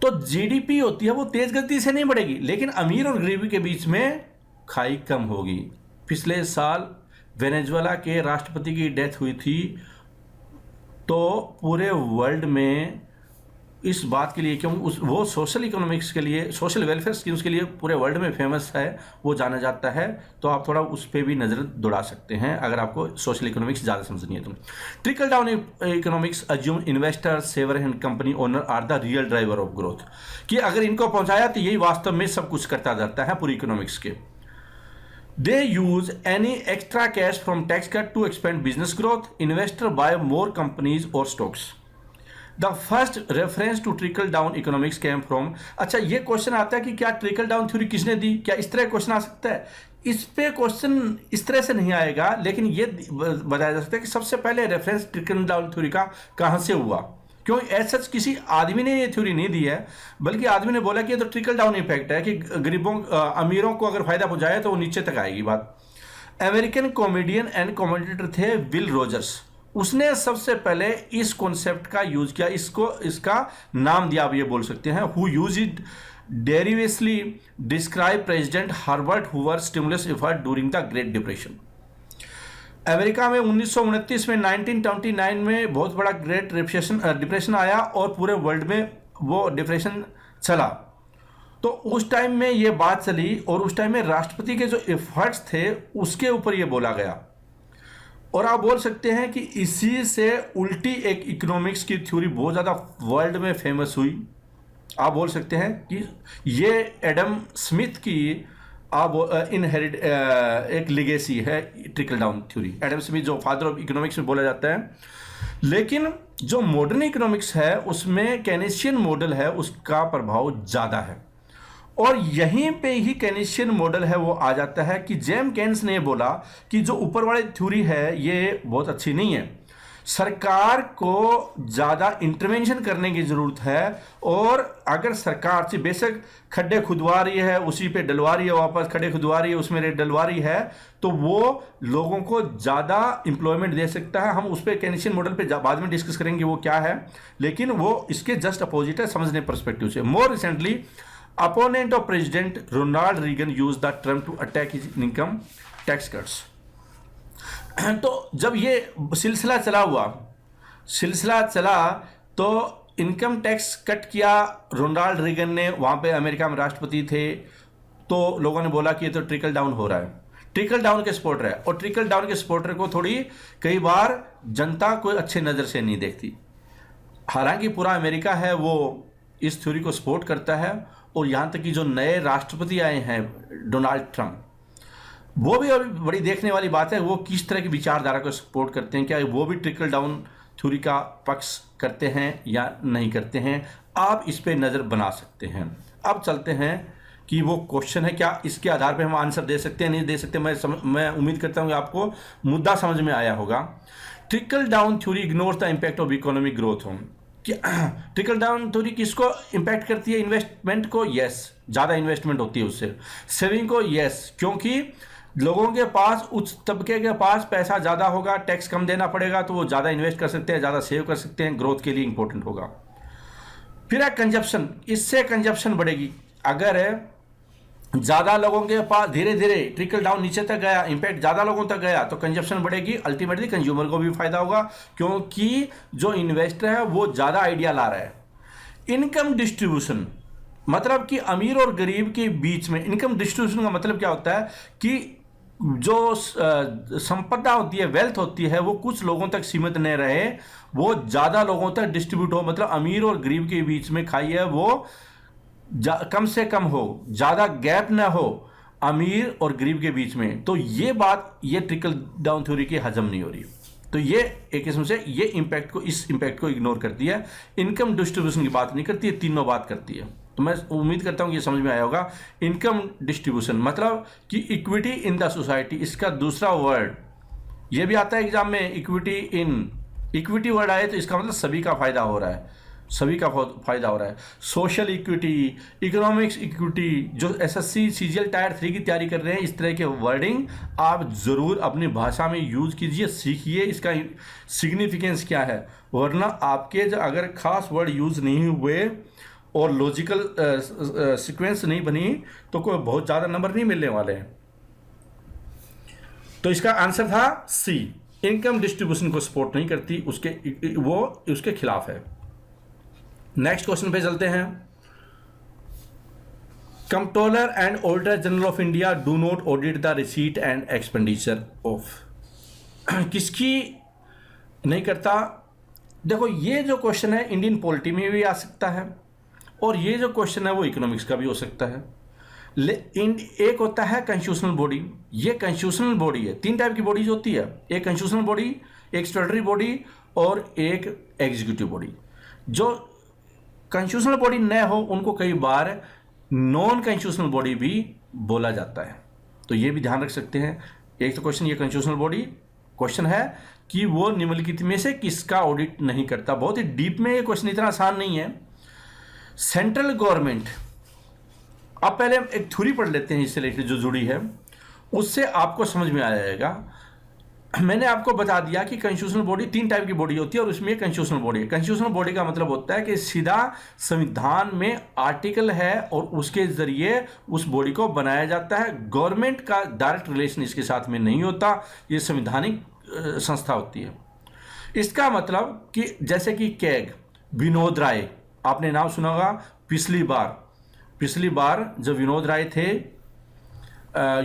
तो GDP होती है वो तेज गति से नहीं बढ़ेगी, लेकिन अमीर और गरीबी के बीच में खाई कम होगी। पिछले साल वेनेजुएला के राष्ट्रपति की डेथ हुई थी, तो पूरे वर्ल्ड में इस बात के लिए, क्योंकि वो सोशल इकोनॉमिक्स के लिए, सोशल वेलफेयर स्कीम्स के लिए पूरे वर्ल्ड में फेमस है, वो जाना जाता है। तो आप थोड़ा उस पर भी नज़र दौड़ा सकते हैं अगर आपको सोशल इकोनॉमिक्स ज़्यादा समझनी है तो। Trickle down economics assume investor, saver and company owner are the real driver of growth, कि अगर इनको पहुंचाया तो यही वास्तव में सब कुछ करता जाता है पूरी इकोनॉमिक्स के। They use any extra cash from tax cut to expand business growth. Investor buy more companies or stocks. The first reference to trickle down economics came from। अच्छा, ये क्वेश्चन आता है कि क्या ट्रिकल डाउन थ्योरी किसने दी? क्या इस तरह क्वेश्चन आ सकता है? इस पे क्वेश्चन इस तरह से नहीं आएगा, लेकिन ये बताया जा सकता है कि सबसे पहले रेफरेंस ट्रिकल डाउन थ्योरी का कहाँ से हुआ, क्योंकि ऐसा किसी आदमी ने ये थ्योरी नहीं दी है, बल्कि आदमी ने बोला कि ये तो ट्रिकल डाउन इफेक्ट है, कि गरीबों, अमीरों को अगर फायदा पहुंचाए तो वो नीचे तक आएगी बात। अमेरिकन कॉमेडियन एंड कमेंटेटर थे विल रोजर्स, उसने सबसे पहले इस कॉन्सेप्ट का यूज किया, इसका नाम दिया, आप ये बोल सकते हैं, who use it derisively describe president Herbert Hoover stimulus effort during the Great Depression. America में 1929 में 1929 में बहुत बड़ा ग्रेट डिप्रेशन आया और पूरे वर्ल्ड में वो डिप्रेशन चला। तो उस टाइम में ये बात चली और उस टाइम में राष्ट्रपति के जो एफर्ट्स थे उसके ऊपर ये बोला गया। और आप बोल सकते हैं कि इसी से उल्टी एक इकोनॉमिक्स की थ्योरी बहुत ज़्यादा वर्ल्ड में फेमस हुई। आप बोल सकते हैं कि ये एडम स्मिथ की आप इनहेरिट एक लिगेसी है, trickle down theory. Adam Smith जो फादर ऑफ इकोनॉमिक्स में बोला जाता है, लेकिन जो मॉडर्न इकोनॉमिक्स है उसमें केनेशियन मॉडल है, उसका प्रभाव ज़्यादा है। और यहीं पे ही केनेशियन मॉडल है वो आ जाता है कि जेम्स केन्स ने बोला कि जो ऊपर वाली थ्योरी है ये बहुत अच्छी नहीं है, सरकार को ज़्यादा इंटरवेंशन करने की ज़रूरत है। और अगर सरकार से बेशक खड्डे खुदवा रही है, उसी पे डलवा रही है, वापस खड्डे खुदवा रही है, उसमें रेट डलवा रही है, तो वो लोगों को ज़्यादा एम्प्लॉयमेंट दे सकता है। हम उस पर केनेशियन मॉडल पे बाद में डिस्कस करेंगे वो क्या है, लेकिन वो इसके जस्ट अपोजिट है समझने पर्सपेक्टिव से। More recently opponent of President Ronald Reagan used the term to attack his income tax cuts। तो जब ये सिलसिला चला तो इनकम टैक्स कट किया रोनाल्ड रीगन ने, वहाँ पे अमेरिका में राष्ट्रपति थे। तो लोगों ने बोला कि ये तो ट्रिकल डाउन हो रहा है, ट्रिकल डाउन के सपोर्टर है। और ट्रिकल डाउन के सपोर्टर को थोड़ी कई बार जनता कोई अच्छे नज़र से नहीं देखती। हालांकि पूरा अमेरिका है वो इस थ्योरी को सपोर्ट करता है। और यहाँ तक कि जो नए राष्ट्रपति आए हैं डोनाल्ड ट्रंप, वो भी अभी बड़ी देखने वाली बात है वो किस तरह की विचारधारा को सपोर्ट करते हैं। क्या वो भी ट्रिकल डाउन थ्योरी का पक्ष करते हैं या नहीं करते हैं, आप इस पे नज़र बना सकते हैं। अब चलते हैं कि वो क्वेश्चन है, क्या इसके आधार पे हम आंसर दे सकते हैं नहीं दे सकते। मैं उम्मीद करता हूँ कि आपको मुद्दा समझ में आया होगा। Trickle down theory ignores the impact of economic growth home. Trickle down theory किसको इंपैक्ट करती है? इन्वेस्टमेंट को, यस, ज़्यादा इन्वेस्टमेंट होती है उससे। सेविंग को, यस, क्योंकि लोगों के पास, उच्च तबके के पास पैसा ज़्यादा होगा, टैक्स कम देना पड़ेगा, तो वो ज़्यादा इन्वेस्ट कर सकते हैं, ज़्यादा सेव कर सकते हैं, ग्रोथ के लिए इंपॉर्टेंट होगा। फिर है कंजप्शन, इससे कंजप्शन बढ़ेगी। अगर ज़्यादा लोगों के पास, धीरे धीरे ट्रिकल डाउन नीचे तक गया, इम्पैक्ट ज़्यादा लोगों तक गया, तो कंजप्शन बढ़ेगी, अल्टीमेटली कंज्यूमर को भी फायदा होगा, क्योंकि जो इन्वेस्टर है वो ज़्यादा आइडिया ला रहा है। इनकम डिस्ट्रीब्यूशन, मतलब कि अमीर और गरीब के बीच में इनकम डिस्ट्रीब्यूशन का मतलब क्या होता है कि जो संपदा होती है, वेल्थ होती है, वो कुछ लोगों तक सीमित नहीं रहे, वो ज़्यादा लोगों तक डिस्ट्रीब्यूट हो। मतलब अमीर और गरीब के बीच में खाई है वो कम से कम हो, ज़्यादा गैप ना हो अमीर और गरीब के बीच में। तो ये बात, ये ट्रिकल डाउन थ्योरी की हजम नहीं हो रही। तो ये एक किस्म से ये इम्पैक्ट को, इस इम्पैक्ट को इग्नोर करती है। इनकम डिस्ट्रीब्यूशन की बात नहीं करती है, तीनों बात करती है। तो मैं उम्मीद करता हूँ कि ये समझ में आया होगा। इनकम डिस्ट्रीब्यूशन मतलब कि इक्विटी इन द सोसाइटी, इसका दूसरा वर्ड ये भी आता है एग्जाम में, इक्विटी वर्ड आए तो इसका मतलब सभी का फायदा हो रहा है, सभी का फायदा हो रहा है। सोशल इक्विटी, इकोनॉमिक्स इक्विटी, जो एसएससी सीजीएल टायर 3 की तैयारी कर रहे हैं, इस तरह के वर्डिंग आप ज़रूर अपनी भाषा में यूज़ कीजिए, सीखिए इसका सिग्निफिकेंस क्या है। वरना आपके जो अगर खास वर्ड यूज़ नहीं हुए और लॉजिकल सीक्वेंस नहीं बनी तो कोई बहुत ज़्यादा नंबर नहीं मिलने वाले हैं। तो इसका आंसर था सी, इनकम डिस्ट्रीब्यूशन को सपोर्ट नहीं करती, उसके खिलाफ है। नेक्स्ट क्वेश्चन पे चलते हैं। Controller and auditor general of India do not audit the receipt and expenditure of, किसकी नहीं करता? देखो ये जो क्वेश्चन है इंडियन पॉलिटी में भी आ सकता है और ये जो क्वेश्चन है वो इकोनॉमिक्स का भी हो सकता है। एक होता है कॉन्स्टिट्यूशनल बॉडी, ये कॉन्स्टिट्यूशनल बॉडी है। 3 टाइप की बॉडीज होती है, एक कॉन्स्टिट्यूशनल बॉडी, एक स्टैट्यूटरी बॉडी और एक एग्जीक्यूटिव बॉडी। जो कॉन्स्टिट्यूशनल बॉडी न हो उनको कई बार नॉन कॉन्स्टिट्यूशनल बॉडी भी बोला जाता है, तो ये भी ध्यान रख सकते हैं। एक तो क्वेश्चन ये कॉन्स्टिट्यूशनल बॉडी क्वेश्चन है कि वो निम्नलिखित में से किसका ऑडिट नहीं करता। बहुत ही डीप में ये क्वेश्चन, इतना आसान नहीं है। सेंट्रल गवर्नमेंट, अब पहले एक थ्योरी पढ़ लेते हैं इससे रिलेटेड जो जुड़ी है, उससे आपको समझ में आ जाएगा। मैंने आपको बता दिया कि कॉन्स्टिट्यूशनल बॉडी 3 टाइप की बॉडी होती है और उसमें कॉन्स्टिट्यूशनल बॉडी है। कॉन्स्टिट्यूशनल बॉडी का मतलब होता है कि सीधा संविधान में आर्टिकल है और उसके जरिए उस बॉडी को बनाया जाता है। गवर्नमेंट का डायरेक्ट रिलेशन इसके साथ में नहीं होता, ये संवैधानिक संस्था होती है। इसका मतलब कि जैसे कि कैग, विनोद राय, आपने नाम सुना होगा। पिछली बार जब विनोद राय थे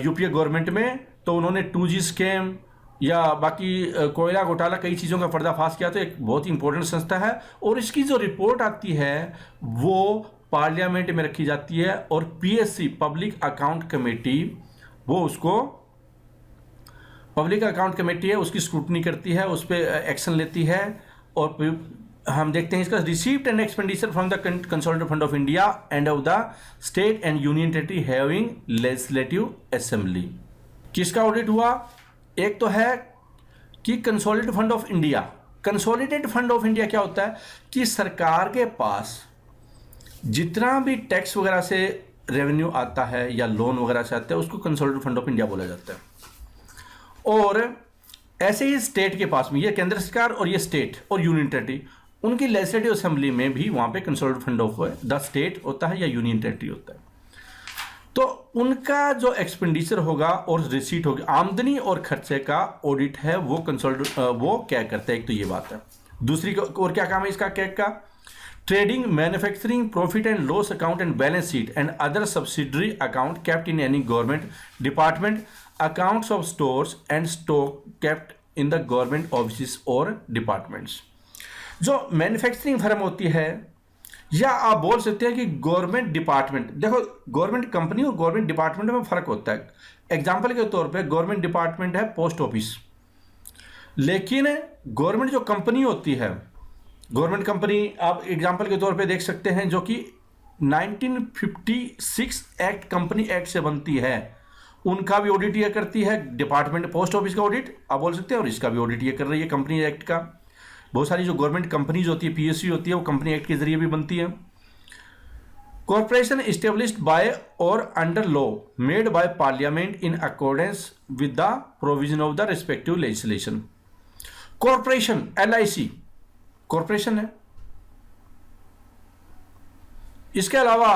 यूपीए गवर्नमेंट में, तो उन्होंने 2G स्कैम या बाकी कोयला घोटाला कई चीज़ों का पर्दाफाश किया। तो एक बहुत ही इंपॉर्टेंट संस्था है और इसकी जो रिपोर्ट आती है वो पार्लियामेंट में रखी जाती है और पीएससी पब्लिक अकाउंट कमेटी वो उसको पब्लिक अकाउंट कमेटी है उसकी स्क्रूटनी करती है, उस पर एक्शन लेती है। और हम देखते हैं इसका received and expenditure from the consolidated fund of India end of the state and union territory having legislative assembly. किसका ऑडिट हुआ? एक तो है कि consolidated fund of India. Consolidated fund of India क्या होता है कि सरकार के पास जितना भी टैक्स वगैरह से रेवेन्यू आता है या लोन वगैरह से आता है उसको कंसोलिडेटेड फंड ऑफ इंडिया बोला जाता है। और ऐसे ही स्टेट के पास में, ये केंद्र सरकार और ये स्टेट और यूनियन टेरिटरी, उनकी लेजिस्लेटिव असेंबली में भी वहाँ पे consolidated fund of the state होता है या यूनियन टेरिटरी होता है। तो उनका जो एक्सपेंडिचर होगा और रिसीट होगी, आमदनी और खर्चे का ऑडिट है वो वो क्या करता है। एक तो ये बात है। दूसरी और क्या काम है इसका कैग का? Trading, manufacturing, profit and loss account and balance sheet and other subsidiary account kept in any government department, accounts of stores and stock kept in the government office और डिपार्टमेंट्स। जो मैन्युफैक्चरिंग फर्म होती है या आप बोल सकते हैं कि गवर्नमेंट डिपार्टमेंट, देखो गवर्नमेंट कंपनी और गवर्नमेंट डिपार्टमेंट में फर्क होता है। एग्जांपल के तौर पे गवर्नमेंट डिपार्टमेंट है पोस्ट ऑफिस, लेकिन गवर्नमेंट जो कंपनी होती है, गवर्नमेंट कंपनी आप एग्जांपल के तौर पे देख सकते हैं जो कि 1956 एक्ट कंपनी एक्ट से बनती है, उनका भी ऑडिट ये करती है डिपार्टमेंट पोस्ट ऑफिस का ऑडिट आप बोल सकते हैं, और इसका भी ऑडिट ये कर रही है कंपनी एक्ट का। बहुत सारी जो गवर्नमेंट कंपनीज होती है पीएससी होती है वो कंपनी एक्ट के जरिए भी बनती है। कॉर्पोरेशन एस्टेब्लिश्ड बाय और under law made by parliament in accordance with the provision of the respective legislation. Corporation LIC corporation है। इसके अलावा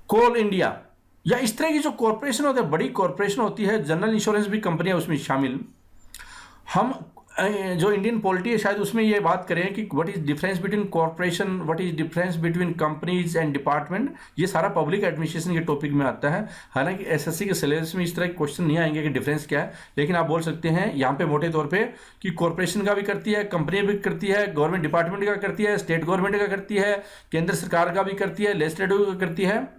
कोल इंडिया या इस तरह की जो कॉर्पोरेशन होते हैं, बड़ी कॉर्पोरेशन होती है, जनरल इंश्योरेंस भी कंपनियां उसमें शामिल। हम जो इंडियन पॉलिटी है शायद उसमें ये बात करें कि what is difference between corporation, what is difference between companies and department, ये सारा पब्लिक एडमिनिस्ट्रेशन के टॉपिक में आता है। हालांकि एसएससी के सिलेबस में इस तरह के क्वेश्चन नहीं आएंगे कि डिफरेंस क्या है, लेकिन आप बोल सकते हैं यहाँ पे मोटे तौर पे कि कॉर्पोरेशन का भी करती है, कंपनी भी करती है, गवर्नमेंट डिपार्टमेंट का करती है, स्टेट गवर्नमेंट का करती है, केंद्र सरकार का भी करती है, लेजिस्लेटिव का करती है।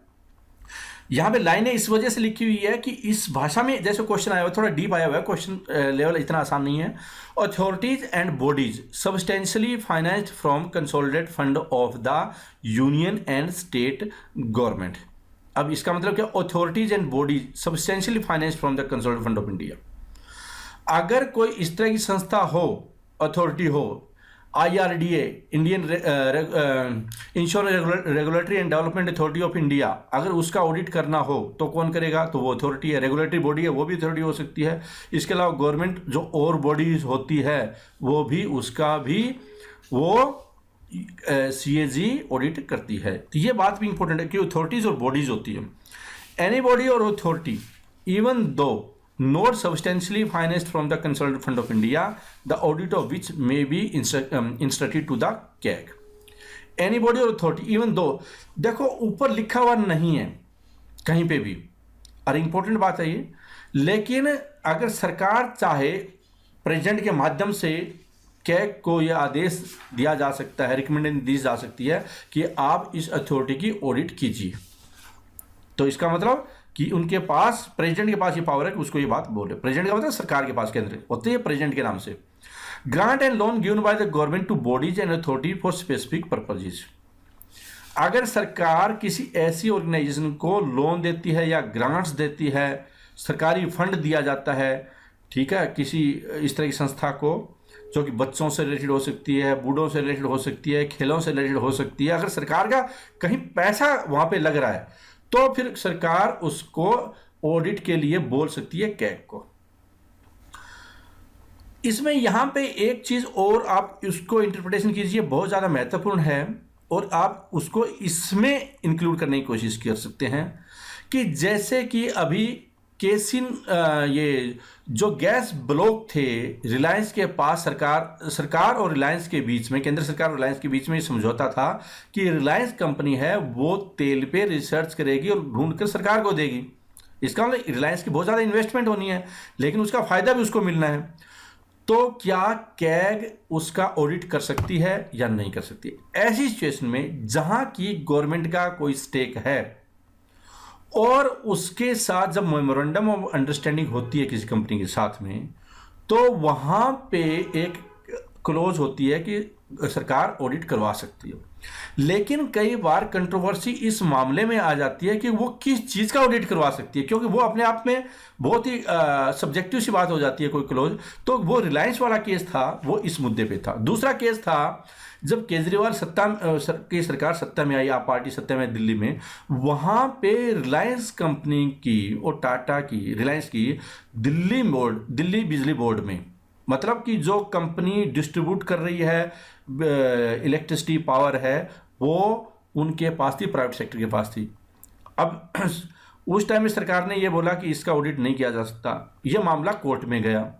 यहाँ पे लाइनें इस वजह से लिखी हुई है कि इस भाषा में जैसे क्वेश्चन आया हुआ है, थोड़ा डीप आया हुआ है, क्वेश्चन लेवल इतना आसान नहीं है। Authorities and bodies substantially financed from consolidated fund of the union and state government. अब इसका मतलब क्या? Authorities and bodies substantially financed from the consolidated fund of India. अगर कोई इस तरह की संस्था हो, अथॉरिटी हो, IRDA Indian insurance regulatory and development authority of India, अगर उसका ऑडिट करना हो तो कौन करेगा? तो वो अथॉरिटी है। रेगुलेटरी बॉडी है वो भी अथॉरिटी हो सकती है। इसके अलावा गवर्नमेंट जो और बॉडीज होती है वो भी उसका भी वो CAG ऑडिट करती है। तो ये बात भी इंपॉर्टेंट है कि अथॉरिटीज और बॉडीज होती है। एनी बॉडी और authority even though not substantially financed from the consolidated fund of India, the audit of which may be instructed to the CAG. Anybody or authority, even though, देखो ऊपर लिखा हुआ नहीं है कहीं पे भी, और इम्पोर्टेंट बात है ये, लेकिन अगर सरकार चाहे प्रेसिडेंट के माध्यम से कैग को यह आदेश दिया जा सकता है, रिकमेंडेशन दी जा सकती है कि आप इस अथॉरिटी की ऑडिट कीजिए। तो इसका मतलब कि उनके पास, प्रेसिडेंट के पास ये पावर है कि उसको ये बात बोले। प्रेसिडेंट का मतलब सरकार के पास केंद्र होते हैं प्रेसिडेंट के नाम से। Grant and loan given by the government two bodies and authority for specific purposes. अगर सरकार किसी ऐसी ऑर्गेनाइजेशन को लोन देती है या ग्रांट्स देती है, सरकारी फंड दिया जाता है, ठीक है, किसी इस तरह की संस्था को जो कि बच्चों से रिलेटेड हो सकती है, बूढ़ों से रिलेटेड हो सकती है, खेलों से रिलेटेड हो सकती है, अगर सरकार का कहीं पैसा वहाँ पे लग रहा है तो फिर सरकार उसको ऑडिट के लिए बोल सकती है कैग को। इसमें यहाँ पे एक चीज़ और आप उसको इंटरप्रिटेशन कीजिए, बहुत ज़्यादा महत्वपूर्ण है, और आप उसको इसमें इंक्लूड करने की कोशिश कर सकते हैं कि जैसे कि अभी केसिन ये जो गैस ब्लॉक थे रिलायंस के पास, सरकार और रिलायंस के बीच में, केंद्र सरकार और रिलायंस के बीच में समझौता था कि रिलायंस कंपनी है वो तेल पे रिसर्च करेगी और ढूंढ कर सरकार को देगी। इसका मतलब रिलायंस की बहुत ज़्यादा इन्वेस्टमेंट होनी है, लेकिन उसका फायदा भी उसको मिलना है। तो क्या कैग उसका ऑडिट कर सकती है या नहीं कर सकती? ऐसी सिचुएशन में जहां की गवर्नमेंट का कोई स्टेक है और उसके साथ जब मेमोरेंडम ऑफ अंडरस्टैंडिंग होती है किसी कंपनी के साथ में, तो वहां पे एक क्लोज होती है कि सरकार ऑडिट करवा सकती है। लेकिन कई बार कंट्रोवर्सी इस मामले में आ जाती है कि वो किस चीज़ का ऑडिट करवा सकती है, क्योंकि वो अपने आप में बहुत ही सब्जेक्टिव सी बात हो जाती है कोई क्लोज। तो वो रिलायंस वाला केस था, वो इस मुद्दे पे था। दूसरा केस था जब केजरीवाल की सरकार सत्ता में आई, आप पार्टी सत्ता में दिल्ली में, वहाँ पे रिलायंस कंपनी की और टाटा की, रिलायंस की दिल्ली बिजली बोर्ड में, मतलब कि जो कंपनी डिस्ट्रीब्यूट कर रही है इलेक्ट्रिसिटी पावर है, वो उनके पास थी, प्राइवेट सेक्टर के पास थी। अब उस टाइम में सरकार ने ये बोला कि इसका ऑडिट नहीं किया जा सकता। ये मामला कोर्ट में गया।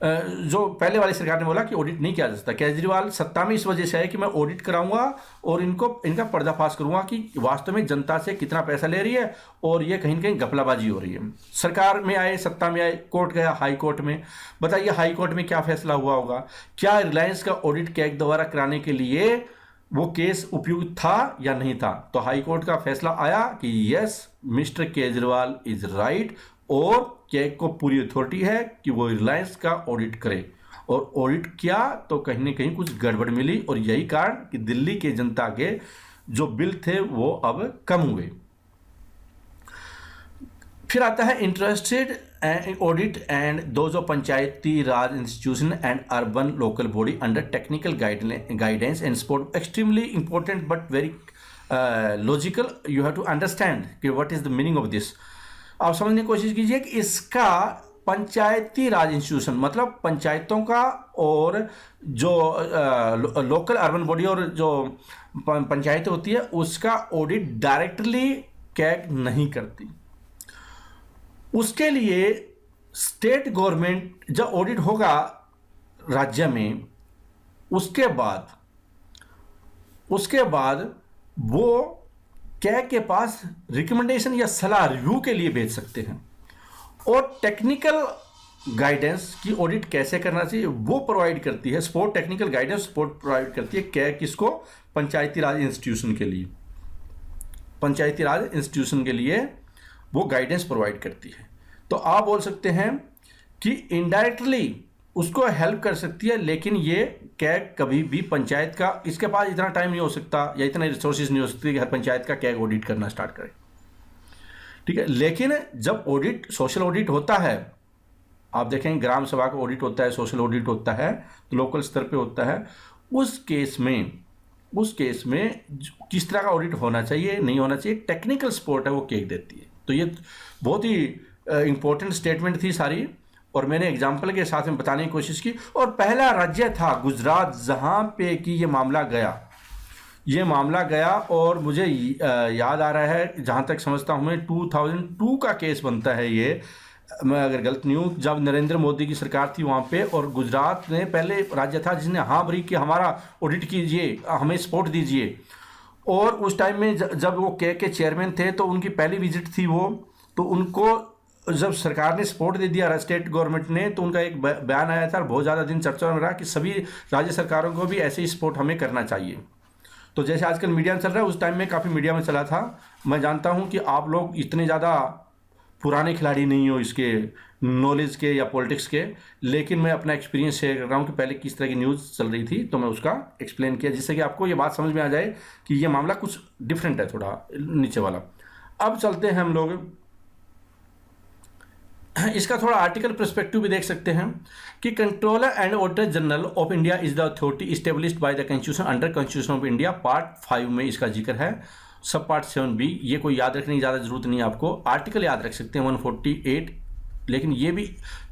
जो पहले वाली सरकार ने बोला कि ऑडिट नहीं किया जा सकता। केजरीवाल सत्ता में इस वजह से है कि मैं ऑडिट कराऊंगा और इनका पर्दाफाश करूंगा कि वास्तव में जनता से कितना पैसा ले रही है और ये कहीं ना कहीं घपलाबाजी हो रही है। सरकार में आए, सत्ता में आए, कोर्ट गया, हाई कोर्ट में। बताइए हाई कोर्ट में क्या फैसला हुआ होगा? क्या रिलायंस का ऑडिट कैग दोबारा कराने के लिए वो केस उपयुक्त था या नहीं था? तो हाई कोर्ट का फैसला आया कि yes, mister Kejriwal is right, और कैग को पूरी अथॉरिटी है कि वो रिलायंस का ऑडिट करे। और ऑडिट किया तो कहीं ना कहीं कुछ गड़बड़ मिली, और यही कारण कि दिल्ली के जनता के जो बिल थे वो अब कम हुए। फिर आता है interested audit and those of Panchayati Raj institution and urban local body under technical guidance and support. Extremely important but very logical. You have to understand कि what is the meaning of this. आप समझने की कोशिश कीजिए कि इसका पंचायती राज इंस्टीट्यूशन मतलब पंचायतों का, और जो लोकल अर्बन बॉडी और जो पंचायत होती है उसका ऑडिट डायरेक्टली कैग नहीं करती। उसके लिए स्टेट गवर्नमेंट जब ऑडिट होगा राज्य में, उसके बाद वो कैग के पास रिकमेंडेशन या सलाह रिव्यू के लिए भेज सकते हैं। और टेक्निकल गाइडेंस की ऑडिट कैसे करना चाहिए वो प्रोवाइड करती है sport, technical guidance support provide करती है कैग किसको? पंचायती राज इंस्टीट्यूशन के लिए। पंचायती राज इंस्टीट्यूशन के लिए वो गाइडेंस प्रोवाइड करती है। तो आप बोल सकते हैं कि इनडायरेक्टली उसको हेल्प कर सकती है, लेकिन ये कैग कभी भी पंचायत का, इसके पास इतना टाइम नहीं हो सकता या इतने रिसोर्सेज नहीं हो सकते कि हर पंचायत का कैग ऑडिट करना स्टार्ट करे। ठीक है, लेकिन जब ऑडिट, सोशल ऑडिट होता है, आप देखेंगे ग्राम सभा का ऑडिट होता है, सोशल ऑडिट होता है, तो लोकल स्तर पे होता है। उस केस में किस तरह का ऑडिट होना चाहिए, नहीं होना चाहिए, टेक्निकल सपोर्ट है वो कैग देती है। तो ये बहुत ही इंपॉर्टेंट स्टेटमेंट थी सारी, और मैंने एग्जाम्पल के साथ में बताने की कोशिश की। और पहला राज्य था गुजरात जहाँ पे कि ये मामला गया, और मुझे याद आ रहा है, जहाँ तक समझता हूँ मैं, 2002 का केस बनता है ये, मैं अगर गलत नहीं हूँ, जब नरेंद्र मोदी की सरकार थी वहाँ पे, और गुजरात ने पहले राज्य था जिसने हाँ भरी कि हमारा ऑडिट कीजिए, हमें सपोर्ट दीजिए। और उस टाइम में जब वो के चेयरमैन थे, तो उनकी पहली विजिट थी वो, तो उनको जब सरकार ने सपोर्ट दे दिया, स्टेट गवर्नमेंट ने, तो उनका एक बयान आया था और बहुत ज़्यादा दिन चर्चा में रहा कि सभी राज्य सरकारों को भी ऐसे ही सपोर्ट हमें करना चाहिए। तो जैसे आजकल मीडिया में चल रहा है, उस टाइम में काफ़ी मीडिया में चला था। मैं जानता हूं कि आप लोग इतने ज़्यादा पुराने खिलाड़ी नहीं हो इसके नॉलेज के या पॉलिटिक्स के, लेकिन मैं अपना एक्सपीरियंस शेयर कर रहा हूं कि पहले किस तरह की न्यूज़ चल रही थी, तो मैं उसका एक्सप्लेन किया जिससे कि आपको ये बात समझ में आ जाए कि ये मामला कुछ डिफरेंट है, थोड़ा नीचे वाला। अब चलते हैं हम लोग, इसका थोड़ा आर्टिकल पर्सपेक्टिव भी देख सकते हैं कि controller and auditor general of India is the authority established by the constitution under constitution of India. Part 5 में इसका जिक्र है, सब पार्ट 7B। ये कोई याद रखने की ज़्यादा जरूरत नहीं है आपको, आर्टिकल याद रख सकते हैं 148 लेकिन ये भी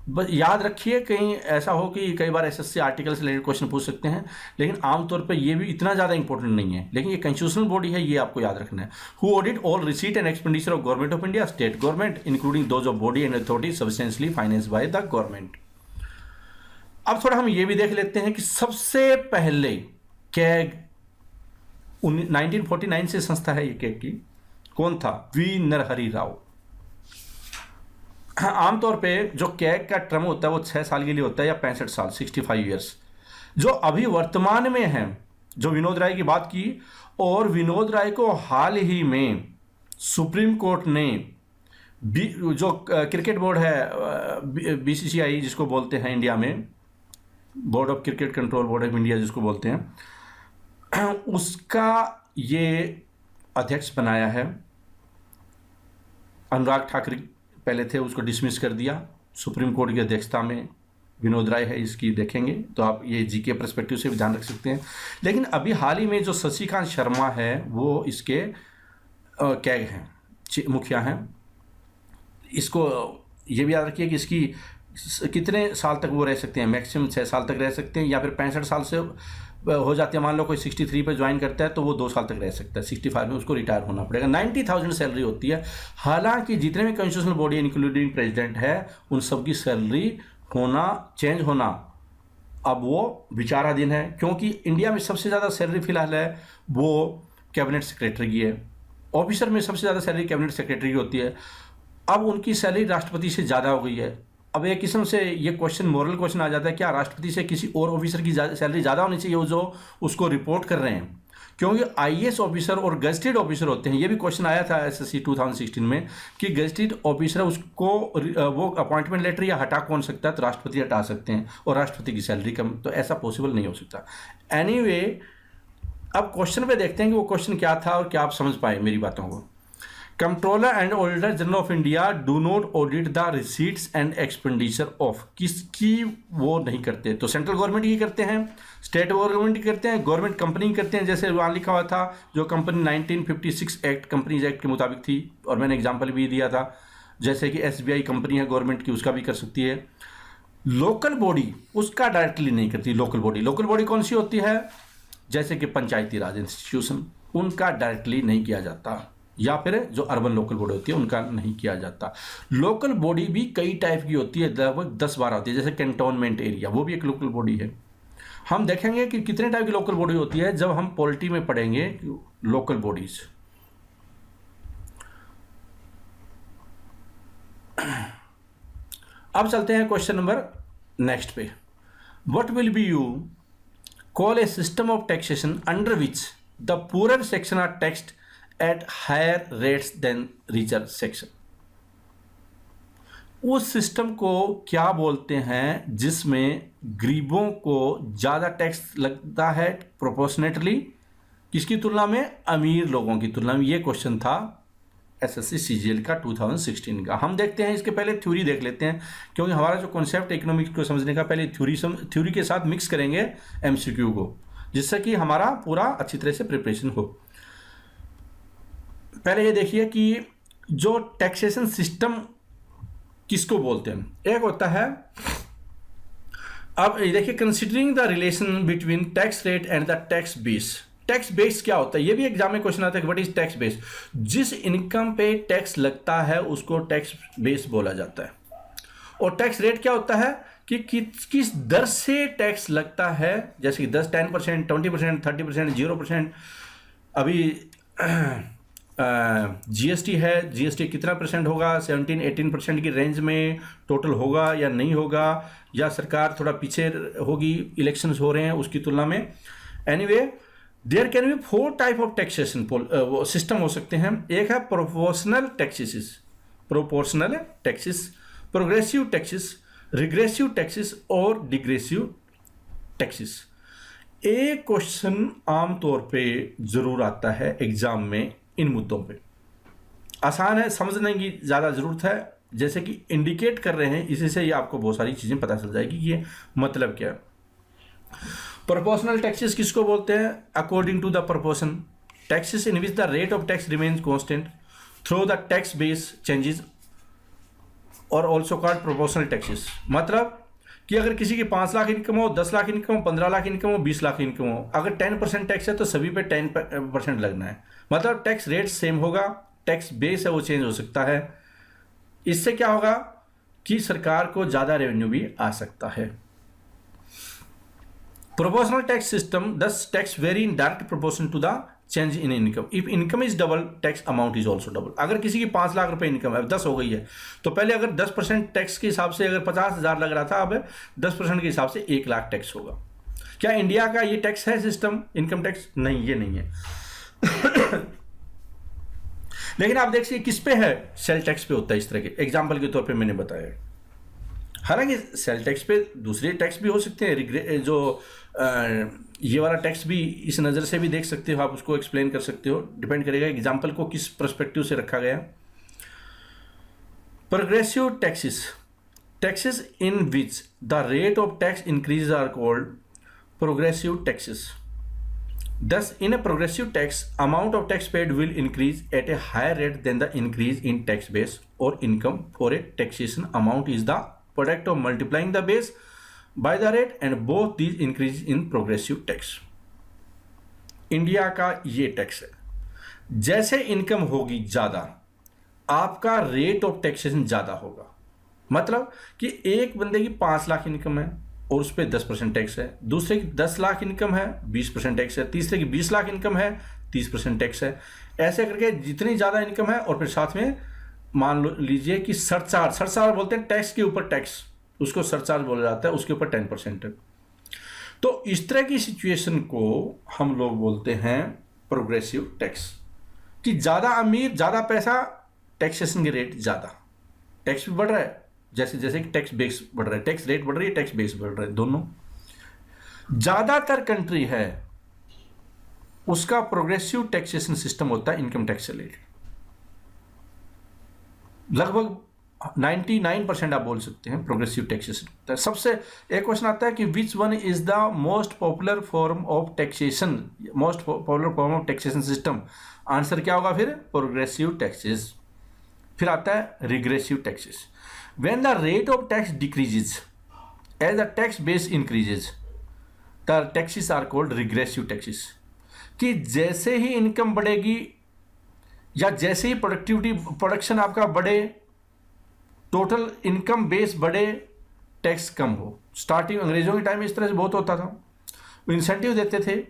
बस याद रखिए, कहीं ऐसा हो कि कई बार एसएससी आर्टिकल से रिलेटेड क्वेश्चन पूछ सकते हैं, लेकिन आमतौर पे ये भी इतना ज़्यादा इंपॉर्टेंट नहीं है। लेकिन ये कॉन्स्टिट्यूशनल बॉडी है, ये आपको याद रखना है। Who audit all receipt and expenditure of government of India, state government including those of body and authority substantially financed by the government. अब थोड़ा हम ये भी देख लेते हैं कि सबसे पहले कैग 1949 से संस्था है ये कैग की, कौन था? वी नरहरि राव। आमतौर पे जो कैग का टर्म होता है वो 6 साल के लिए होता है या 65 साल, 65 ईयर्स। जो अभी वर्तमान में है, जो विनोद राय की बात की, और विनोद राय को हाल ही में सुप्रीम कोर्ट ने जो क्रिकेट बोर्ड है बीसीसीआई जिसको बोलते हैं इंडिया में, board of cricket control board of India जिसको बोलते हैं, उसका ये अध्यक्ष बनाया है। अनुराग ठाकुर पहले थे, उसको डिसमिस कर दिया। सुप्रीम कोर्ट की अध्यक्षता में विनोद राय है, इसकी देखेंगे तो आप ये जीके पर्सपेक्टिव से भी ध्यान रख सकते हैं। लेकिन अभी हाल ही में जो शशिकांत शर्मा है वो इसके कैग हैं, मुखिया हैं। इसको ये भी याद रखिए कि इसकी कितने साल तक वो रह सकते हैं, मैक्सिमम 6 साल तक रह सकते हैं, या फिर 65 साल से हो जाती है। मान लो कोई 63 पे ज्वाइन करता है तो वो 2 साल तक रह सकता है, 65 में उसको रिटायर होना पड़ेगा। 90,000 सैलरी होती है। हालांकि जितने भी कॉन्स्टिट्यूशनल बॉडी इंक्लूडिंग प्रेसिडेंट है उन सबकी सैलरी चेंज होना अब वो विचाराधीन है, क्योंकि इंडिया में सबसे ज़्यादा सैलरी फिलहाल है वो कैबिनेट सेक्रेटरी की है। ऑफिसर में सबसे ज़्यादा सैलरी कैबिनेट सेक्रेटरी की होती है। अब उनकी सैलरी राष्ट्रपति से ज़्यादा हो गई है। अब एक किस्म से ये क्वेश्चन, मॉरल क्वेश्चन आ जाता है, क्या राष्ट्रपति से किसी और ऑफिसर की सैलरी ज़्यादा होनी चाहिए जो उसको रिपोर्ट कर रहे हैं? क्योंकि आईएएस ऑफिसर और गजेटेड ऑफिसर होते हैं। ये भी क्वेश्चन आया था एसएससी 2016 में कि गजेटेड ऑफिसर उसको वो अपॉइंटमेंट लेटर या हटा कौन सकता है, तो राष्ट्रपति हटा सकते हैं, और राष्ट्रपति की सैलरी कम, तो ऐसा पॉसिबल नहीं हो सकता। एनीवे, अब क्वेश्चन पे देखते हैं कि वो क्वेश्चन क्या था और क्या आप समझ पाए मेरी बातों को। Controller and auditor general of India do not audit the receipts and expenditure of, किसकी वो नहीं करते? तो सेंट्रल गवर्नमेंट की करते हैं, स्टेट गवर्नमेंट की करते हैं, गवर्नमेंट कंपनी करते हैं। जैसे वहाँ लिखा हुआ था जो कंपनी 1956 एक्ट, कंपनीज एक्ट के मुताबिक थी, और मैंने एग्जाम्पल भी दिया था, जैसे कि एसबीआई कंपनी है गवर्नमेंट की, उसका भी कर सकती है। लोकल बॉडी उसका डायरेक्टली नहीं करती। लोकल बॉडी कौन सी होती है? जैसे कि पंचायती राज इंस्टीट्यूशन, उनका डायरेक्टली नहीं किया जाता, या फिर जो अर्बन लोकल बॉडी होती है उनका नहीं किया जाता। लोकल बॉडी भी कई टाइप की होती है, लगभग 10-12 होती है। जैसे कैंटोनमेंट एरिया, वो भी एक लोकल बॉडी है। हम देखेंगे कि कितने टाइप की लोकल बॉडी होती है जब हम पॉलिटी में पढ़ेंगे लोकल बॉडीज। अब चलते हैं क्वेश्चन नंबर नेक्स्ट पे। What will be you call a system of taxation under which the poor section are taxed at higher rates than richer section? उस सिस्टम को क्या बोलते हैं जिसमें गरीबों को ज़्यादा टैक्स लगता है प्रोपोर्शनेटली, किसकी तुलना में? अमीर लोगों की तुलना में। ये क्वेश्चन था एसएससी सीजीएल का 2016 का। हम देखते हैं, इसके पहले थ्योरी देख लेते हैं, क्योंकि हमारा जो कॉन्सेप्ट इकोनॉमिक्स को समझने का, पहले थ्योरी के साथ मिक्स करेंगे एमसीक्यू को, जिससे कि हमारा पूरा अच्छी तरह से प्रिपरेशन हो। पहले ये देखिए कि जो टैक्सेशन सिस्टम किसको बोलते हैं। एक होता है, अब ये देखिए, considering the relation between tax rate and the tax base. Tax base क्या होता है? ये भी एग्जाम में क्वेश्चन आता है कि व्हाट इज टैक्स बेस। जिस इनकम पे टैक्स लगता है उसको टैक्स बेस बोला जाता है। और टैक्स रेट क्या होता है कि किस दर से टैक्स लगता है, जैसे कि 10, 10%, 20%, 30%, 0%। अभी जीएसटी है, जीएसटी कितना परसेंट होगा? 17-18% की रेंज में टोटल होगा या नहीं होगा, या सरकार थोड़ा पीछे होगी, इलेक्शंस हो रहे हैं उसकी तुलना में। Anyway, there can be 4 type of taxation system हो सकते हैं। एक है proportional taxes, progressive taxes, regressive taxes और डिग्रेसिव टैक्सेस। एक क्वेश्चन आमतौर पे जरूर आता है एग्जाम में इन मुद्दों पे, आसान है, समझने की ज़्यादा ज़रूरत है। जैसे कि इंडिकेट कर रहे हैं, इसी से ही आपको बहुत सारी चीज़ें पता चल जाएगी कि ये मतलब क्या है। प्रोपोर्शनल टैक्सेस किसको बोलते हैं? According to the proportion taxes in which the rate of tax remains constant through the tax base changes और ऑल्सो कॉल्ड प्रोपोर्शनल टैक्सेस। मतलब कि अगर किसी की 5 लाख इनकम हो, 10 लाख इनकम हो, 15 लाख इनकम हो, 20 लाख इनकम हो, अगर 10% टैक्स है तो सभी पे 10% लगना है। मतलब टैक्स रेट सेम होगा, टैक्स बेस है वो चेंज हो सकता है। इससे क्या होगा कि सरकार को ज़्यादा रेवेन्यू भी आ सकता है। Proportional tax system thus tax vary in direct proportion to the change in income. If income is double, tax amount is also double. अगर किसी की 5 लाख रुपए इनकम है, 10 हो गई है, तो पहले अगर 10% टैक्स के हिसाब से अगर 50,000 लग रहा था, अब 10% के हिसाब से 1 लाख टैक्स होगा। क्या इंडिया का ये टैक्स है सिस्टम, इनकम टैक्स? नहीं, ये नहीं है। लेकिन आप देखिए किस पे है, सेल टैक्स पे होता है इस तरह के। एग्जाम्पल के तौर पे मैंने बताया। हालांकि सेल टैक्स पे दूसरे टैक्स भी हो सकते हैं, जो ये वाला टैक्स भी इस नज़र से भी देख सकते हो, आप उसको एक्सप्लेन कर सकते हो। डिपेंड करेगा एग्जाम्पल को किस पर्सपेक्टिव से रखा गया। Progressive taxes, taxes in which the rate of tax increase are called progressive taxes. Thus, in a progressive tax, amount of tax paid will increase at a higher rate than the increase in tax base or income, for a taxation amount is the product of multiplying the base by the rate, and both these increase in progressive tax. India का ये tax है। जैसे income होगी ज़्यादा, आपका rate of taxation ज़्यादा होगा। मतलब कि एक बंदे की 5 लाख इनकम है और उस पर 10% टैक्स है, दूसरे की 10 लाख इनकम है 20% टैक्स है, तीसरे की 20 लाख इनकम है 30% टैक्स है। ऐसे करके जितनी ज़्यादा इनकम है, और फिर साथ में मान लीजिए कि सरचार्ज बोलते हैं टैक्स के ऊपर टैक्स, उसको सरचार्ज बोला जाता है, उसके ऊपर 10% है। तो इस तरह की सिचुएशन को हम लोग बोलते हैं प्रोग्रेसिव टैक्स, कि ज़्यादा अमीर, ज़्यादा पैसा, टैक्सेशन के रेट ज़्यादा, टैक्स भी बढ़ रहा है जैसे जैसे कि टैक्स बेस बढ़ रहा है, टैक्स रेट बढ़ रही है, टैक्स बेस बढ़ रहा है, दोनों। ज़्यादातर कंट्री है उसका प्रोग्रेसिव टैक्सेशन सिस्टम होता है इनकम टैक्स से रिलेटेड। लगभग 99% आप बोल सकते हैं प्रोग्रेसिव टैक्सेशन। सबसे एक क्वेश्चन आता है कि which one is the most popular form of taxation, most popular form of taxation system. Answer क्या होगा फिर? Progressive taxes. फिर आता है regressive taxes. When the rate of tax decreases as the tax base increases, the taxes are called regressive taxes। कि जैसे ही income बढ़ेगी या जैसे ही प्रोडक्शन आपका बढ़े, टोटल इनकम बेस बढ़े, टैक्स कम हो। स्टार्टिंग अंग्रेजों के टाइम में इस तरह से बहुत होता था। वो इंसेंटिव देते थे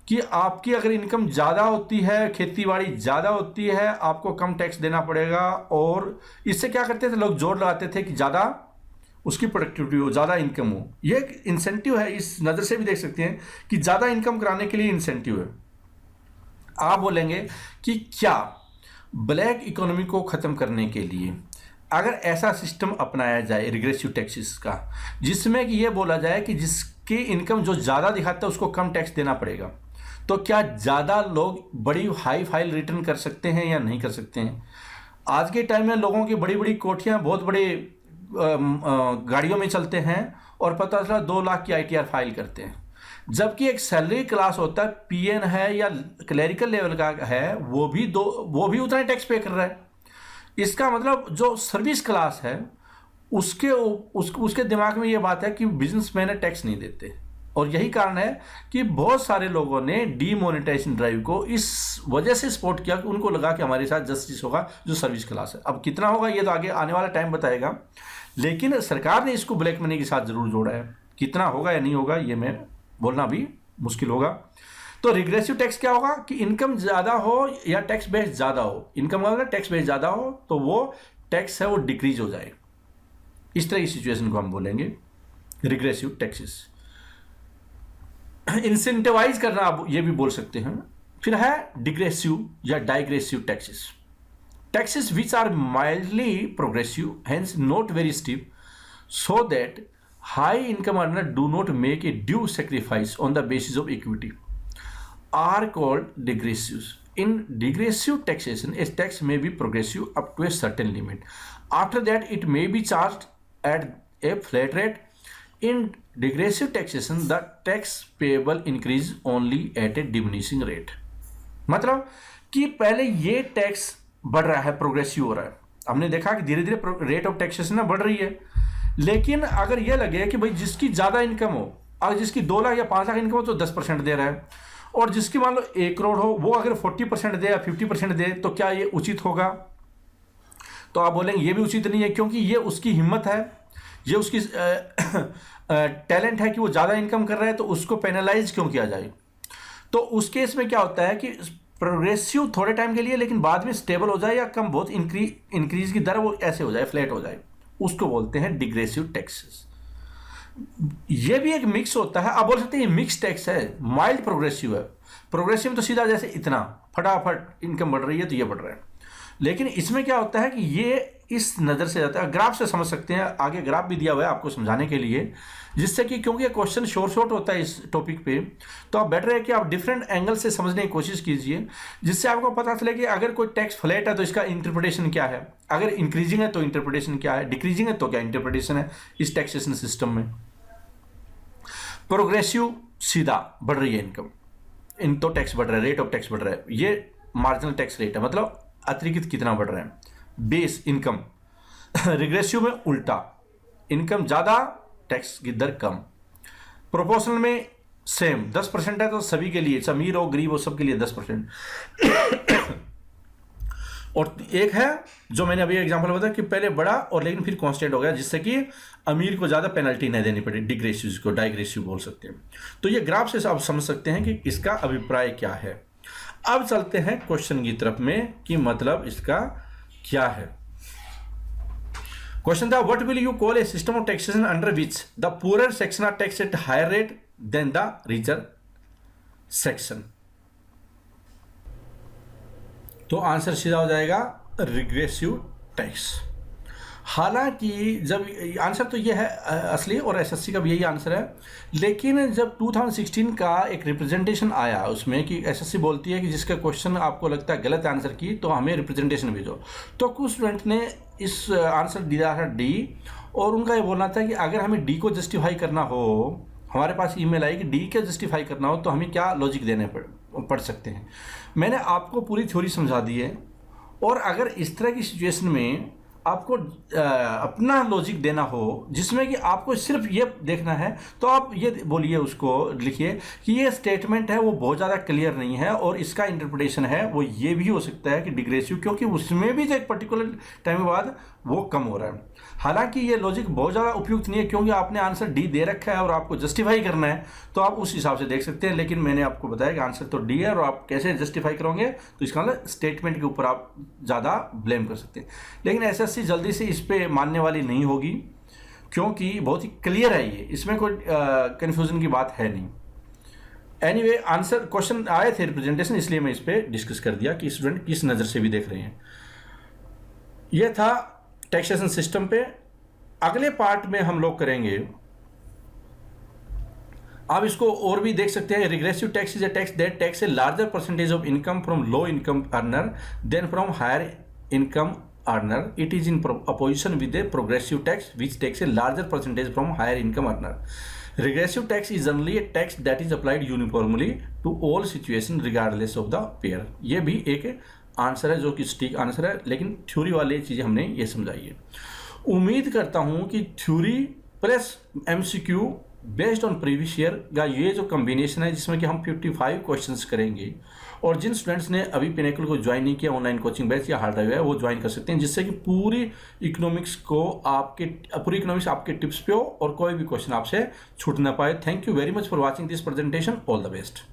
कि आपकी अगर इनकम ज़्यादा होती है, खेती-बाड़ी ज़्यादा होती है, आपको कम टैक्स देना पड़ेगा। और इससे क्या करते थे लोग, जोर लगाते थे कि ज़्यादा उसकी प्रोडक्टिविटी हो, ज़्यादा इनकम हो। ये एक इंसेंटिव है, इस नज़र से भी देख सकते हैं कि ज़्यादा इनकम कराने के लिए इंसेंटिव है। आप बोलेंगे कि क्या ब्लैक इकोनॉमी को ख़त्म करने के लिए अगर ऐसा सिस्टम अपनाया जाए रिग्रेसिव टैक्सेस का, जिसमें कि ये बोला जाए कि जिसकी इनकम जो ज़्यादा दिखाता है उसको कम टैक्स देना पड़ेगा, तो क्या ज़्यादा लोग बड़ी हाई फाइल रिटर्न कर सकते हैं या नहीं कर सकते हैं? आज के टाइम में लोगों की बड़ी बड़ी कोठियाँ बहुत बड़े गाड़ियों में चलते हैं और पता चला 2 लाख की ITR फाइल करते हैं, जबकि एक सैलरी क्लास होता है, PN है या क्लरिकल लेवल का है, वो भी उतना ही टैक्स पे कर रहा है। इसका मतलब जो सर्विस क्लास है उसके दिमाग में ये बात है कि बिजनेसमैन टैक्स नहीं देते। और यही कारण है कि बहुत सारे लोगों ने डीमोनेटाइजेशन ड्राइव को इस वजह से सपोर्ट किया कि उनको लगा कि हमारे साथ जस्टिस होगा जो सर्विस क्लास है। अब कितना होगा ये तो आगे आने वाला टाइम बताएगा, लेकिन सरकार ने इसको ब्लैक मनी के साथ ज़रूर जोड़ा है। कितना होगा या नहीं होगा ये मैं बोलना भी मुश्किल होगा। तो रिग्रेसिव टैक्स क्या होगा कि इनकम ज़्यादा हो या टैक्स बेस ज़्यादा हो, इनकम अगर टैक्स बेस ज़्यादा हो तो वो टैक्स है वो डिक्रीज हो जाए। इस तरह की सिचुएशन को हम बोलेंगे रिग्रेसिव टैक्सेस। इंसेंटिवाइज करना आप ये भी बोल सकते हैं। फिर है डिग्रेसिव या digressive taxes. Taxes which are mildly progressive, hence not very steep, so that high income earner do not make a due sacrifice on the basis of equity, are called digressive. In digressive taxation, a tax may be progressive up to a certain limit. After that, it may be charged at a flat rate. In digressive taxation, the tax payable increase only at a diminishing rate. मतलब कि पहले ये tax बढ़ रहा है, progressive हो रहा है, हमने देखा कि धीरे धीरे रेट ऑफ टैक्सेशन ना बढ़ रही है। लेकिन अगर ये लगे कि भाई जिसकी ज़्यादा इनकम हो, अगर जिसकी 2 लाख या 5 लाख इनकम हो तो 10% दे रहा है, और जिसकी मान लो 1 करोड़ हो वो अगर 40% दे या 50% दे, तो क्या ये उचित होगा? तो आप बोलेंगे ये भी उचित नहीं है, क्योंकि ये उसकी हिम्मत है, ये उसकी टैलेंट है कि वो ज़्यादा इनकम कर रहा है, तो उसको पेनलाइज क्यों किया जाए? तो उस केस में क्या होता है कि प्रोग्रेसिव थोड़े टाइम के लिए, लेकिन बाद में स्टेबल हो जाए या कम बहुत इंक्रीज की दर वो ऐसे हो जाए, फ्लैट हो जाए, उसको बोलते हैं डिग्रेसिव टैक्सेस। ये भी एक मिक्स होता है। आप बोल सकते हैं ये मिक्स टैक्स है, माइल्ड प्रोग्रेसिव है। प्रोग्रेसिव तो सीधा जैसे इतना फटाफट इनकम बढ़ रही है तो ये बढ़ रहा है, लेकिन इसमें क्या होता है कि ये इस नज़र से जाता है। ग्राफ से समझ सकते हैं, आगे ग्राफ भी दिया हुआ है आपको समझाने के लिए, जिससे कि क्योंकि ये क्वेश्चन शॉर्ट होता है इस टॉपिक पे, तो आप बेटर है कि आप डिफरेंट एंगल से समझने की कोशिश कीजिए, जिससे आपको पता चले कि अगर कोई टैक्स फ्लैट है तो इसका इंटरप्रिटेशन क्या है, अगर इंक्रीजिंग है तो इंटरप्रिटेशन क्या है, डिक्रीजिंग है तो क्या इंटरप्रिटेशन है इस टैक्सेशन सिस्टम में। प्रोग्रेसिव सीधा बढ़ रही है इनकम, इन तो टैक्स बढ़ रहा है, रेट ऑफ टैक्स बढ़ रहा है, ये मार्जिनल टैक्स रेट है, मतलब अतिरिक्त कितना बढ़ रहा है, बेस इनकम। रिग्रेसिव में उल्टा, इनकम ज़्यादा टैक्स की दर कम। प्रोपोर्शनल में सेम 10% है तो सभी के लिए, अमीर हो गरीब हो सबके लिए 10%। और एक है जो मैंने अभी एग्जांपल बताया कि पहले बढ़ा और लेकिन फिर कांस्टेंट हो गया, जिससे कि अमीर को ज़्यादा पेनल्टी नहीं देनी पड़ी, डिग्रेसिव को डाइग्रेसिव बोल सकते हैं। तो ये ग्राफ से आप समझ सकते हैं कि इसका अभिप्राय क्या है। अब चलते हैं क्वेश्चन की तरफ में कि मतलब इसका क्या है। क्वेश्चन था, what will you call a system of taxation under which the poor section are tax at higher rate than the richer section? तो आंसर सीधा हो जाएगा रिग्रेसिव टैक्स। हालांकि जब आंसर तो ये है असली, और एसएससी का भी यही आंसर है, लेकिन जब 2016 का एक रिप्रेजेंटेशन आया उसमें कि एसएससी बोलती है कि जिसका क्वेश्चन आपको लगता है गलत आंसर की तो हमें रिप्रेजेंटेशन भेजो, तो कुछ स्टूडेंट ने इस आंसर दिया था डी, और उनका ये बोलना था कि अगर हमें डी को जस्टिफाई करना हो, हमारे पास ईमेल आई कि डी को जस्टिफाई करना हो तो हमें क्या लॉजिक देने पड़ सकते हैं। मैंने आपको पूरी थ्योरी समझा दी है, और अगर इस तरह की सिचुएशन में आपको अपना लॉजिक देना हो जिसमें कि आपको सिर्फ ये देखना है, तो आप ये बोलिए, उसको लिखिए कि ये स्टेटमेंट है वो बहुत ज़्यादा क्लियर नहीं है, और इसका इंटरप्रिटेशन है वो ये भी हो सकता है कि डिग्रेसिव, क्योंकि उसमें भी एक पर्टिकुलर टाइम बाद वो कम हो रहा है। हालांकि ये लॉजिक बहुत ज़्यादा उपयुक्त नहीं है, क्योंकि आपने आंसर डी दे रखा है और आपको जस्टिफाई करना है, तो आप उस हिसाब से देख सकते हैं। लेकिन मैंने आपको बताया कि आंसर तो डी है, और आप कैसे जस्टिफाई करोगे तो इसका मतलब स्टेटमेंट के ऊपर आप ज़्यादा ब्लेम कर सकते हैं। लेकिन एसएससी जल्दी से इस पर मानने वाली नहीं होगी, क्योंकि बहुत ही क्लियर है ये, इसमें कोई कन्फ्यूजन की बात है नहीं। एनीवे आंसर क्वेश्चन आए थे रिप्रेजेंटेशन, इसलिए मैं इस पर डिस्कस कर दिया कि स्टूडेंट किस नज़र से भी देख रहे हैं। यह था टैक्सेशन सिस्टम पे। अगले पार्ट में हम लोग करेंगे, आप इसको और भी देख सकते हैं, regressive tax is a tax that tax a larger percentage of income from low income earner than from higher income earner. It is in opposition with a progressive tax which tax a larger percentage from higher income earner. Regressive tax is generally a tax that is applied uniformly to all situations regardless of the pair। ये भी एक answer है जो कि stick answer है, लेकिन theory वाली चीज़ें हमने ये समझाई है। उम्मीद करता हूँ कि theory plus MCQ based on previous year का ये जो कम्बिनेशन है, जिसमें कि हम 55 क्वेश्चंस करेंगे, और जिन स्टूडेंट्स ने अभी पिनेकल को ज्वाइन नहीं किया, ऑनलाइन कोचिंग बैच या हार्ड ड्राइव है, वो ज्वाइन कर सकते हैं, जिससे कि पूरी इकोनॉमिक्स आपके टिप्स पे हो और कोई भी क्वेश्चन आपसे छूट ना पाए। Thank you very much for watching this presentation. All the best.